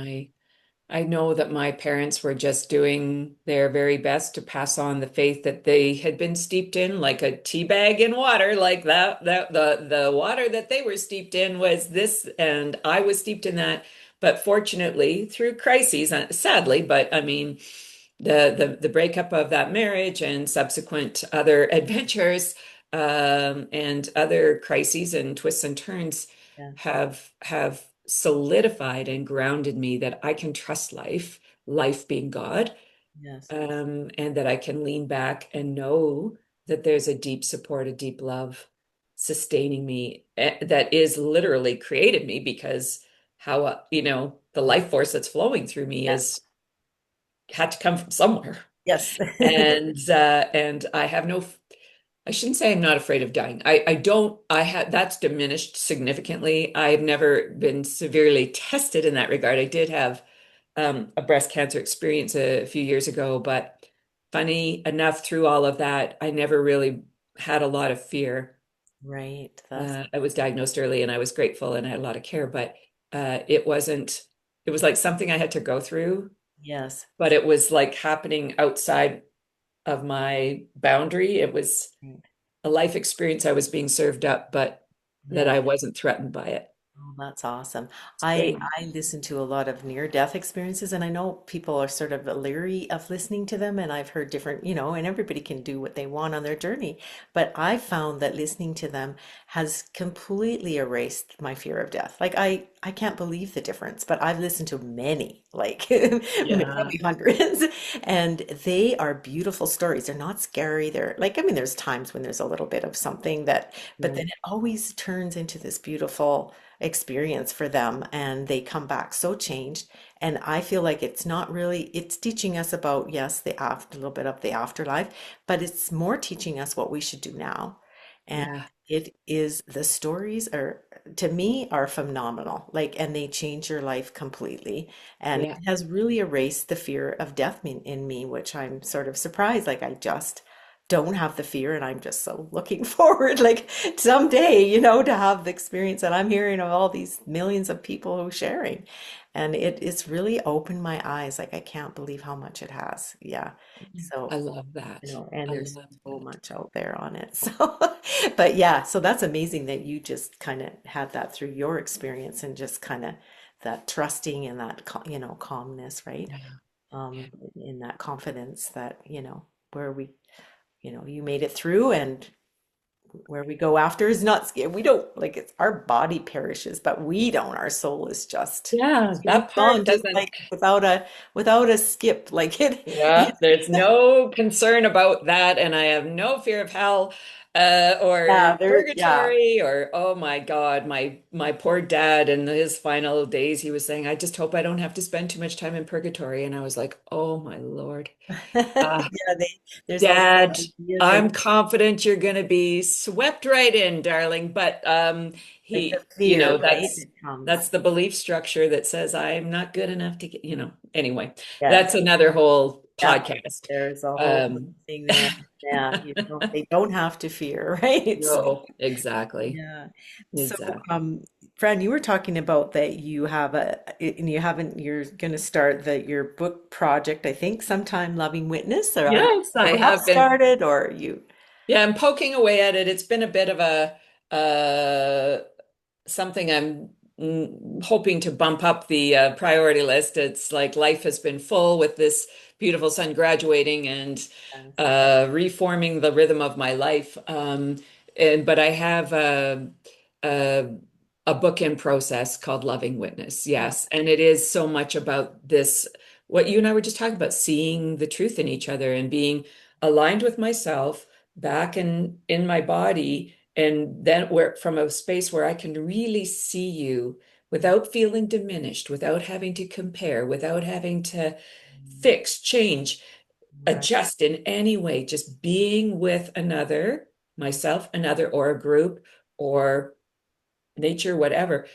I know that my parents were just doing their very best to pass on the faith that they had been steeped in, like a tea bag in water, like that the water that they were steeped in was this, and I was steeped in that. But fortunately, through crises, sadly, but I mean, the breakup of that marriage and subsequent other adventures and other crises and twists and turns
Yeah.
have solidified and grounded me that I can trust life, life being God,
Yes.
and that I can lean back and know that there's a deep support, a deep love sustaining me that is literally created me, because how the life force that's flowing through me
Yeah.
is had to come from somewhere.
Yes.
And I have no, I shouldn't say I'm not afraid of dying. I don't, I had, that's diminished significantly. I've never been severely tested in that regard. I did have a breast cancer experience a few years ago, but funny enough, through all of that, I never really had a lot of fear.
Right. That's
I was diagnosed early and I was grateful and I had a lot of care, but it wasn't, it was like something I had to go through,
yes.
but it was like happening outside of my boundary. It was
Right.
a life experience I was being served up, but that
Yeah.
I wasn't threatened by it.
Oh, that's awesome.
It's
I
great.
I listen to a lot of near-death experiences, and I know people are sort of leery of listening to them, and I've heard different, and everybody can do what they want on their journey. But I found that listening to them has completely erased my fear of death. Like I can't believe the difference, but I've listened to many, like
Yeah.
probably hundreds, and they are beautiful stories. They're not scary. They're like, I mean, there's times when there's a little bit of something that, but then
Right.
it always turns into this beautiful experience for them, and they come back so changed. And I feel like it's not really, it's teaching us about, yes, the after, a little bit of the afterlife, but it's more teaching us what we should do now. And
Yeah.
it is, the stories are, to me, are phenomenal, like, and they change your life completely. And it
Yeah.
has really erased the fear of death in me, which I'm sort of surprised, like I just don't have the fear, and I'm just so looking forward, like someday, to have the experience that I'm hearing of all these millions of people who sharing. And it's really opened my eyes. Like I can't believe how much it has. Yeah.
I
So,
love that.
and
I
there's
love
so
that.
much out there on it. So, but yeah, so that's amazing that you just kind of had that through your experience, and just kind of that trusting and that, calmness, right?
Yeah.
Um, in that confidence that, where we, you made it through, and where we go after is not scared. We don't, like, it's our body perishes, but we don't. Our soul is just
Yeah, that
gone,
part
just
doesn't.
like without a skip. Like it,
Yeah, there's no concern about that, and I have no fear of hell
yeah,
or
yeah.
purgatory or oh my God, my poor dad in his final days, he was saying, "I just hope I don't have to spend too much time in purgatory," and I was like, "Oh my Lord, uh,
Yeah, there's all
Dad,
these ideas,
I'm confident you're going to be swept right in, darling." But
like the
he,
fear, right?
that's
That comes.
the belief structure that says I'm not good enough to get, anyway,
Yes.
that's another whole
Yeah.
podcast.
There's a whole
Um,
thing there. Yeah, they don't have to fear, right? So,
no, exactly.
yeah. So,
Exactly.
um, Fran, you were talking about that you have and you haven't, you're going to start your book project, I think, sometime, Loving Witness, or I don't
Yes,
know,
I
have
have been.
started, or you,
Yeah, I'm poking away at it. It's been a bit of a something I'm hoping to bump up the priority list. It's like life has been full with this beautiful son graduating and reforming the rhythm of my life. And but I have a a book in process called Loving Witness.
yeah,
Yes, and it is so much about this. What you and I were just talking about, seeing the truth in each other and being aligned with myself back in my body, and then where from a space where I can really see you without feeling diminished, without having to compare, without having to fix, change,
right,
adjust in any way, just being with another, myself, another, or a group, or nature, whatever,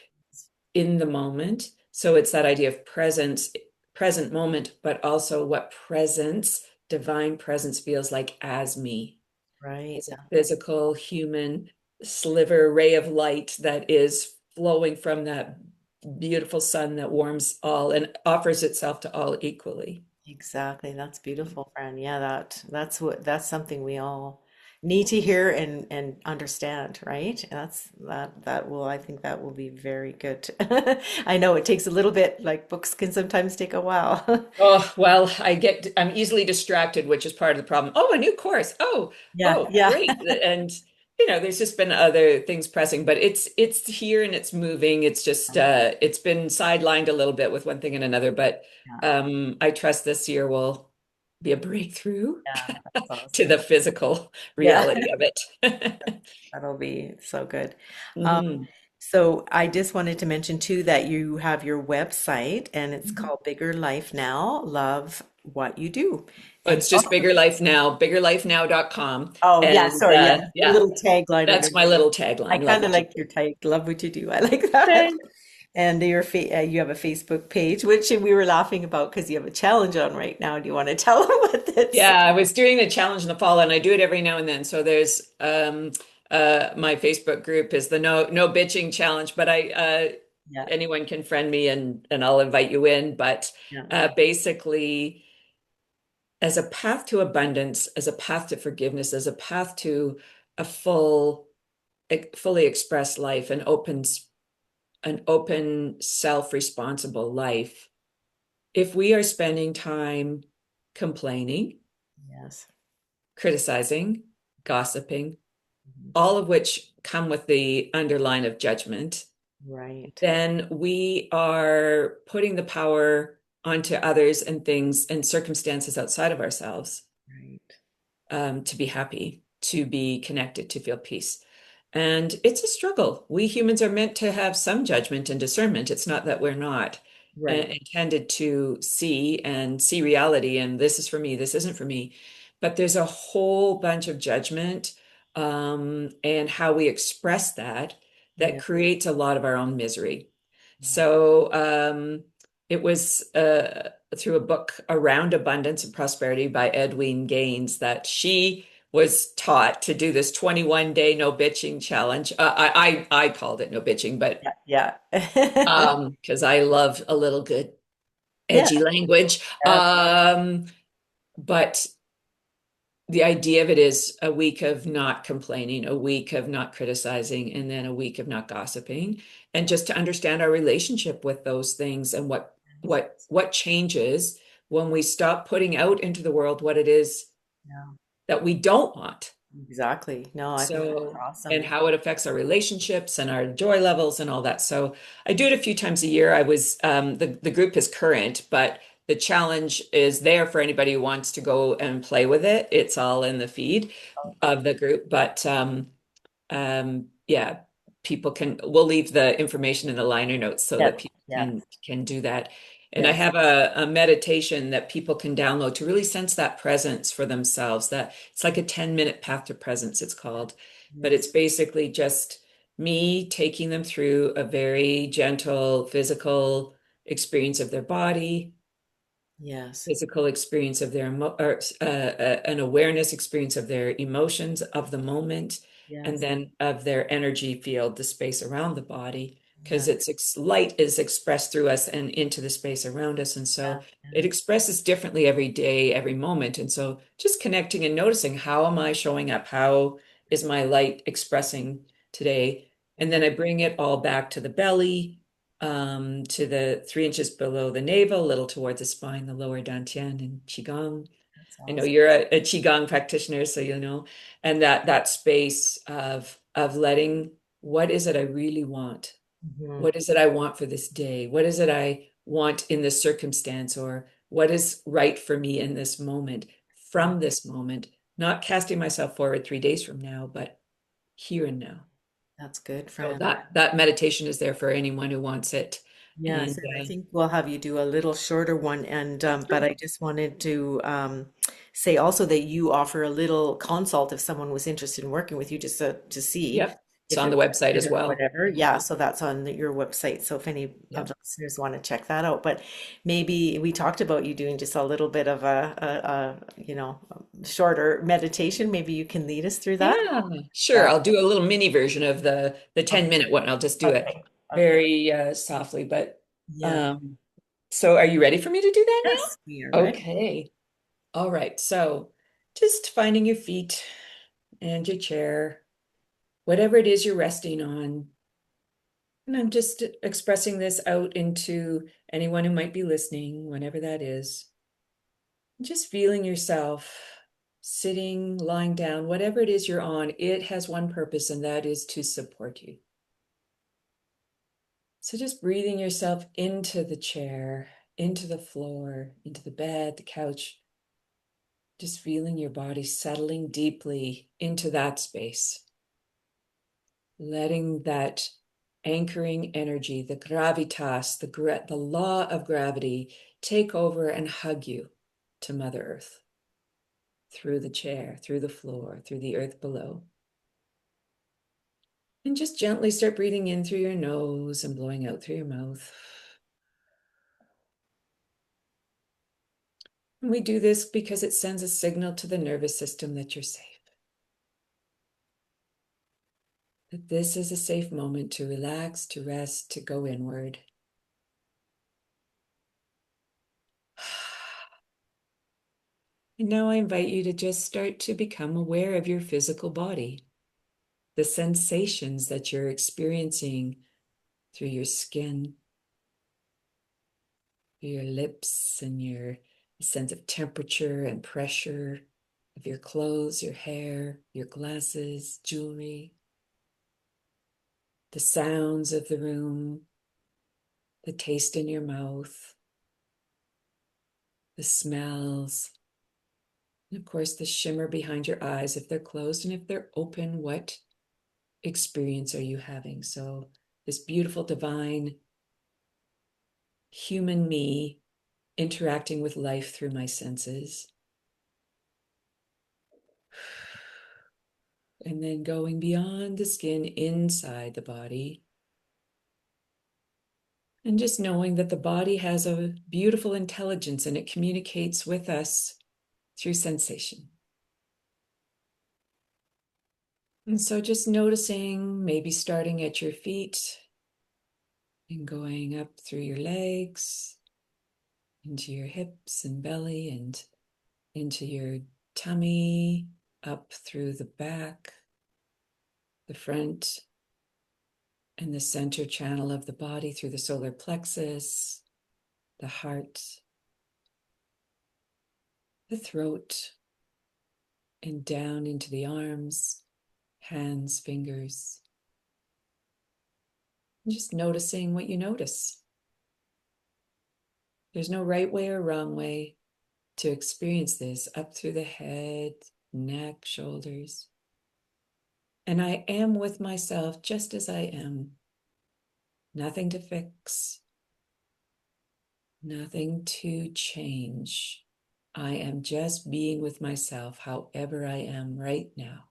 in the moment. So it's that idea of presence, present moment, but also what presence, divine presence feels like as me,
right.
as a physical human sliver ray of light that is flowing from that beautiful sun that warms all and offers itself to all equally.
Exactly. That's beautiful, Fran. Yeah, that's something we all need to hear and understand, right? That will, I think that will be very good. I know it takes a little bit, like books can sometimes take a while.
Oh, well, I'm easily distracted, which is part of the problem. Oh, a new course. Oh,
Yeah,
oh,
yeah.
great. And there's just been other things pressing, but it's here and it's moving. It's just it's been sidelined a little bit with one thing and another, but
Yeah,
I trust this year will be a breakthrough
yeah, that's
to
awesome.
the physical
Yeah,
reality of it.
that'll be so good. Um,
Mhm.
so I just wanted to mention too that you have your website, and it's called Bigger Life Now. Love what you do. And
It's just Bigger Life Now, biggerlifenow.com.
oh yeah,
And
sorry, yeah, the
yeah,
little tagline
that's
underneath.
my little
I
tagline. Love
kind of
what you
like your tag, love what you do. I like that.
do.
And you have a Facebook page, which we were laughing about because you have a challenge on right now. Do you want to tell them what that's?
Yeah, I was doing the challenge in the fall and I do it every now and then. So there's my Facebook group is the no bitching challenge, but I
Yeah,
anyone can friend me and I'll invite you in. But
yeah,
basically as a path to abundance, as a path to forgiveness, as a path to a fully expressed life, an open, self-responsible life. If we are spending time complaining,
Yes.
criticizing, gossiping,
Mhm.
all of which come with the underline of judgment,
Right.
then we are putting the power onto others and things and circumstances outside of ourselves,
Right.
to be happy, to be connected, to feel peace. And it's a struggle. We humans are meant to have some judgment and discernment. It's not that we're not
Right.
intended to see reality and this is for me, this isn't for me. But there's a whole bunch of judgment, and how we express that
Yeah.
creates a lot of our own misery.
Yeah.
So it was through a book Around Abundance and Prosperity by Edwene Gaines that she was taught to do this 21-day no bitching challenge. I called it no bitching, but
Yeah. Yeah.
because I love a little good
Yeah.
edgy language.
That's
But the idea of it is a week of not complaining, a week of not criticizing, and then a week of not gossiping, and just to understand our relationship with those things and what changes when we stop putting out into the world what it is
yeah.
that we don't want.
Exactly. No, I think that's
So, and
awesome.
how it affects our relationships and our joy levels and all that. So, I do it a few times a year. I was the group is current, but the challenge is there for anybody who wants to go and play with it. It's all in the feed
Okay.
of the group, but yeah, we'll leave the information in the liner notes so that
Yes.
people
Yes.
can do that. And I
Yes.
have a meditation that people can download to really sense that presence for themselves. That it's like a 10-minute path to presence, it's called. But
Yes.
it's basically just me taking them through a very gentle physical experience of their body,
Yes.
physical experience of their an awareness experience of their emotions of the moment, and
Yes.
then of their energy field, the space around the body, because
Yes.
light is expressed through us and into the space around us, and so
Yeah.
it expresses differently every day, every moment, and so just connecting and noticing, how am I showing up? How is my light expressing today? And
Yeah.
then I bring it all back to the belly, to the 3 inches below the navel, a little towards the spine, the lower dantian in Qigong.
That's
I know
awesome.
you're a Qigong practitioner, so you know, and that space of letting, what is it I really want?
Hmm.
What is it I want for this day? What is it I want in this circumstance? Or what is right for me in this moment,
Yeah.
from this moment, not casting myself forward 3 days from now, but here and now.
That's good,
So
Fran.
that meditation is there for anyone who wants it.
Yes,
And
and I think we'll have you do a little shorter one. And but
sure.
I just wanted to say also that you offer a little consult if someone was interested in working with you, just to see
Yep. It's
if
on
it
the
was a
website
fit
as
or
well.
whatever. Yeah, so that's on your website. So if any of the
Yep.
listeners want to check that out, but maybe we talked about you doing just a little bit of a shorter meditation. Maybe you can lead us through that.
Yeah, sure.
Yeah.
I'll do a little mini version of the
Okay.
10-minute one. I'll just do it
Okay. Okay.
very softly. But
Yeah.
um, so are you ready for me to do that
Yes, we are
now?
ready.
Okay. All right. So just finding your feet and your chair, whatever it is you're resting on. And I'm just expressing this out into anyone who might be listening, whenever that is. Just feeling yourself sitting, lying down, whatever it is you're on, it has one purpose, and that is to support you. So just breathing yourself into the chair, into the floor, into the bed, the couch, just feeling your body settling deeply into that space, letting that anchoring energy, the gravitas, the law of gravity, take over and hug you to Mother Earth, through the chair, through the floor, through the earth below. And just gently start breathing in through your nose and blowing out through your mouth. And we do this because it sends a signal to the nervous system that you're safe, that this is a safe moment to relax, to rest, to go inward. And now I invite you to just start to become aware of your physical body, the sensations that you're experiencing through your skin, your lips, and your sense of temperature and pressure of your clothes, your hair, your glasses, jewelry, the sounds of the room, the taste in your mouth, the smells, and of course, the shimmer behind your eyes if they're closed, and if they're open, what experience are you having? So, this beautiful, divine human me interacting with life through my senses. And then going beyond the skin inside the body. And just knowing that the body has a beautiful intelligence and it communicates with us through sensation. And so just noticing, maybe starting at your feet and going up through your legs, into your hips and belly, and into your tummy, up through the back, the front, and the center channel of the body through the solar plexus, the heart, the throat, and down into the arms, hands, fingers. And just noticing what you notice. There's no right way or wrong way to experience this, up through the head, neck, shoulders. And I am with myself just as I am. Nothing to fix, nothing to change. I am just being with myself, however I am right now.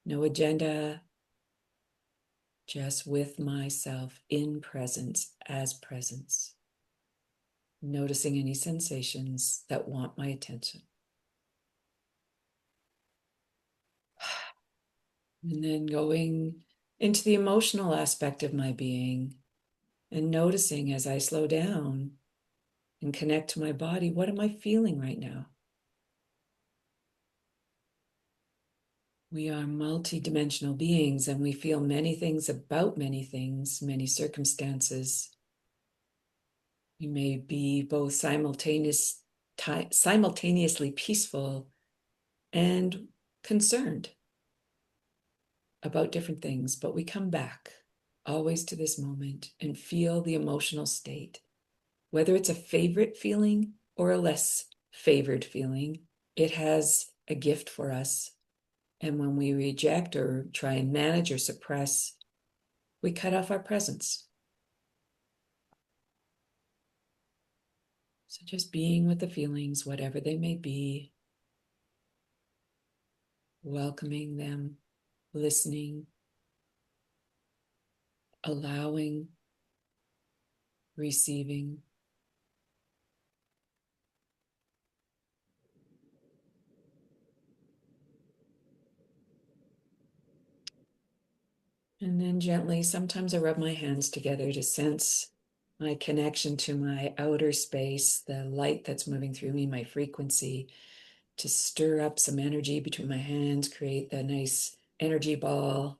No agenda, just with myself in presence as presence. Noticing any sensations that want my attention. And then going into the emotional aspect of my being and noticing as I slow down and connect to my body, what am I feeling right now? We are multidimensional beings and we feel many things about many things, many circumstances. We may be both simultaneously peaceful and concerned about different things, but we come back always to this moment and feel the emotional state, whether it's a favorite feeling or a less favored feeling. It has a gift for us. And when we reject or try and manage or suppress, we cut off our presence. So just being with the feelings, whatever they may be, welcoming them, listening, allowing, receiving. And then gently, sometimes I rub my hands together to sense my connection to my outer space, the light that's moving through me, my frequency, to stir up some energy between my hands, create that nice energy ball.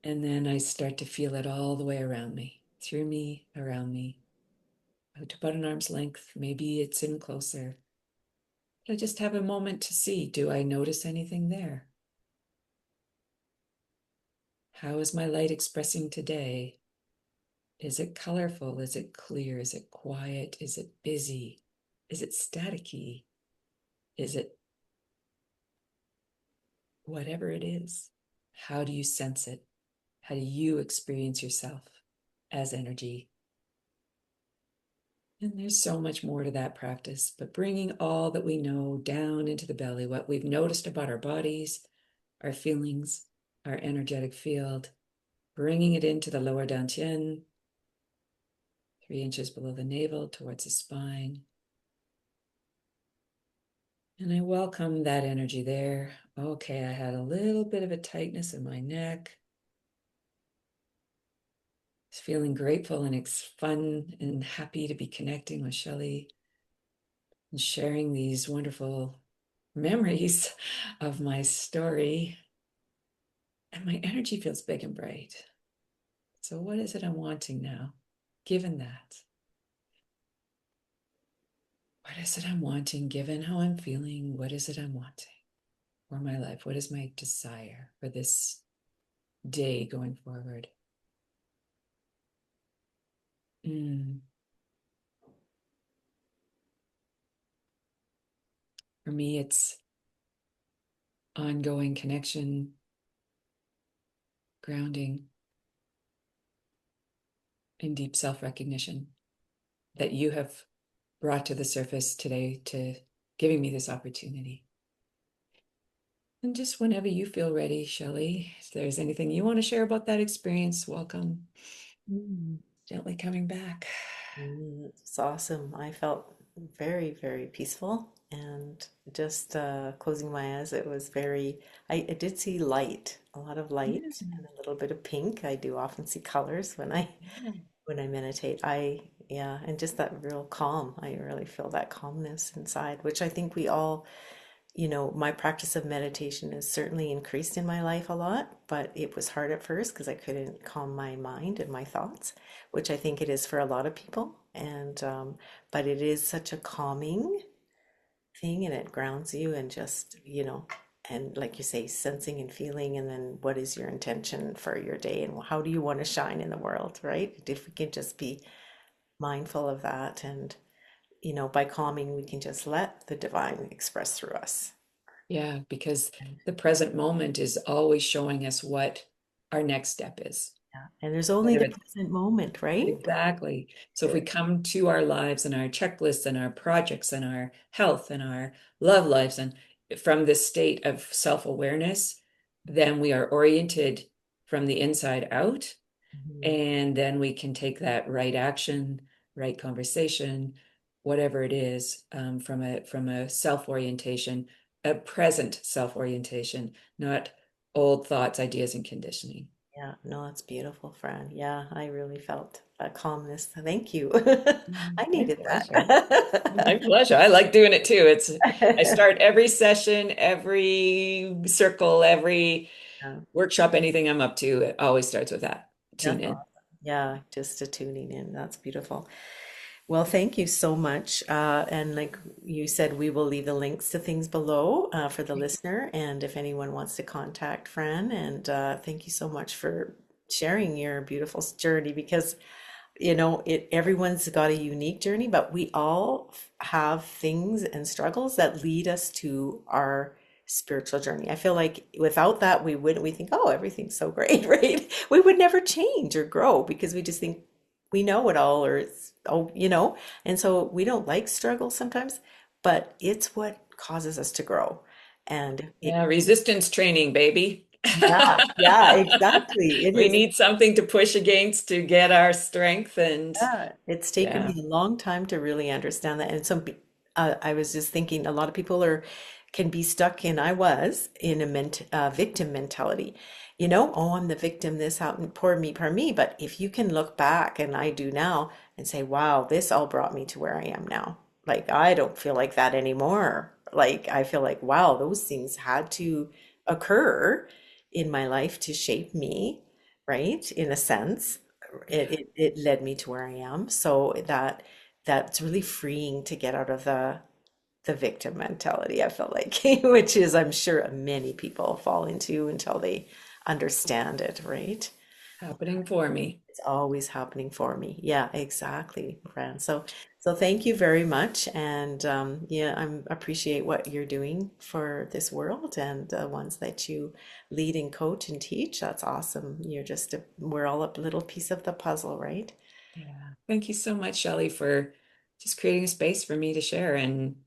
And then I start to feel it all the way around me, through me, around me, out to about an arm's length. Maybe it's in closer. But I just have a moment to see, do I notice anything there? How is my light expressing today? Is it colorful? Is it clear? Is it quiet? Is it busy? Is it staticky? Is it whatever it is? How do you sense it? How do you experience yourself as energy? And there's so much more to that practice, but bringing all that we know down into the belly, what we've noticed about our bodies, our feelings, our energetic field, bringing it into the lower dantian, 3 inches below the navel towards the spine. And I welcome that energy there. Okay, I had a little bit of a tightness in my neck. Just feeling grateful and it's fun and happy to be connecting with Shelley. and sharing these wonderful memories of my story. And my energy feels big and bright. So, what is it I'm wanting now? Given that, what is it I'm wanting? Given how I'm feeling, what is it I'm wanting for my life? What is my desire for this day going forward? Mm. For me, it's ongoing connection, grounding, and deep self recognition that you have brought to the surface today to giving me this opportunity. And just whenever you feel ready, Shelley, if there's anything you want to share about that experience, welcome.
Mm.
Gently coming back.
It's awesome. I felt very, very peaceful and just closing my eyes, it was very, I did see light, a lot of light and
Mm.
a little bit of pink. I do often see colors when I meditate. Yeah, and just that real calm. I really feel that calmness inside, which I think we all, my practice of meditation has certainly increased in my life a lot, but it was hard at first because I couldn't calm my mind and my thoughts, which I think it is for a lot of people. And but it is such a calming thing, and it grounds you, and just, and like you say, sensing and feeling, and then what is your intention for your day, and how do you want to shine in the world, right? If we can just be mindful of that, and by calming, we can just let the divine express through us.
Yeah, because the present moment is always showing us what our next step is.
Yeah. And there's only
Whether
the
it's
present moment, right?
exactly. So if we come to our lives and our checklists and our projects and our health and our love lives and from this state of self-awareness, then we are oriented from the inside out.
Mhm.
And then we can take that right action, right conversation, whatever it is, from a self-orientation, a present self-orientation, not old thoughts, ideas, and conditioning.
Yeah, no, it's beautiful, Fran. Yeah, I really felt a calmness. Thank you. I
My
needed
pleasure.
that.
My pleasure. I like doing it too. I start every session, every circle, every
Yeah,
workshop, anything I'm up to, it always starts with that. Tune
that's
in.
awesome. Yeah, just a tuning in. That's beautiful. Well, thank you so much. And like you said, we will leave the links to things below for the listener. And if anyone wants to contact Fran, and thank you so much for sharing your beautiful journey, because everyone's got a unique journey, but we all have things and struggles that lead us to our spiritual journey. I feel like without that, we think, oh, everything's so great, right? We would never change or grow because we just think we know it all, or it's, oh, and so we don't like struggle sometimes, but it's what causes us to grow. And
Yeah, resistance training, baby.
yeah, exactly. It
We
is.
need something to push against to get our strength and
Yeah, it's taken
yeah.
me a long time to really understand that. And I was just thinking a lot of people can be stuck in, I was in a victim mentality. Oh, I'm the victim, this happened, poor me. But if you can look back, and I do now, and say, wow, this all brought me to where I am now. Like, I don't feel like that anymore. Like, I feel like, wow, those things had to occur in my life to shape me, right? In a sense it led me to where I am. So that's really freeing to get out of the victim mentality, I felt like, which is I'm sure many people fall into until they understand it, right?
Happening for me.
It's always happening for me. Yeah, exactly, Fran. So thank you very much. And yeah, I appreciate what you're doing for this world and the ones that you lead and coach and teach. That's awesome. We're all a little piece of the puzzle, right?
Yeah. Thank you so much, Shelley, for just creating a space for me to share and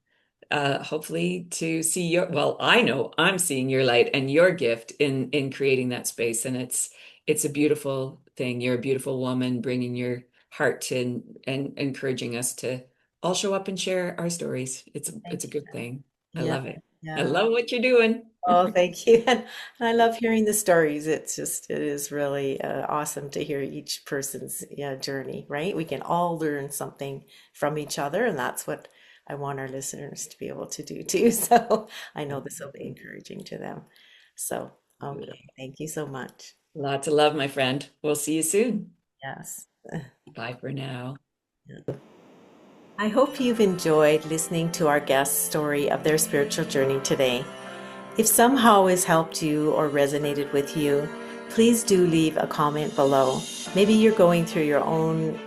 hopefully to see well, I know I'm seeing your light and your gift in creating that space. And it's a beautiful thing. You're a beautiful woman bringing your heart to and encouraging us to all show up and share our stories. It's
Thank
a
you,
good
Fran.
thing. I
Yeah,
love it. I
yeah.
love what you're doing.
Oh, thank you. And I love hearing the stories. It is really awesome to hear each person's, yeah, journey, right? We can all learn something from each other, and that's what I want our listeners to be able to do too. So I know this will be encouraging to them. So, okay, thank you so much.
Lots of love, my friend. We'll see you soon.
Yes.
Bye for now.
I hope you've enjoyed listening to our guest's story of their spiritual journey today. If somehow it's helped you or resonated with you, please do leave a comment below. Maybe you're going through your own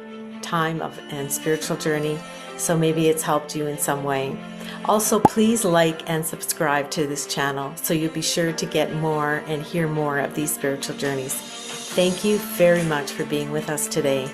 time of and spiritual journey, so maybe it's helped you in some way. Also, please like and subscribe to this channel so you'll be sure to get more and hear more of these spiritual journeys. Thank you very much for being with us today.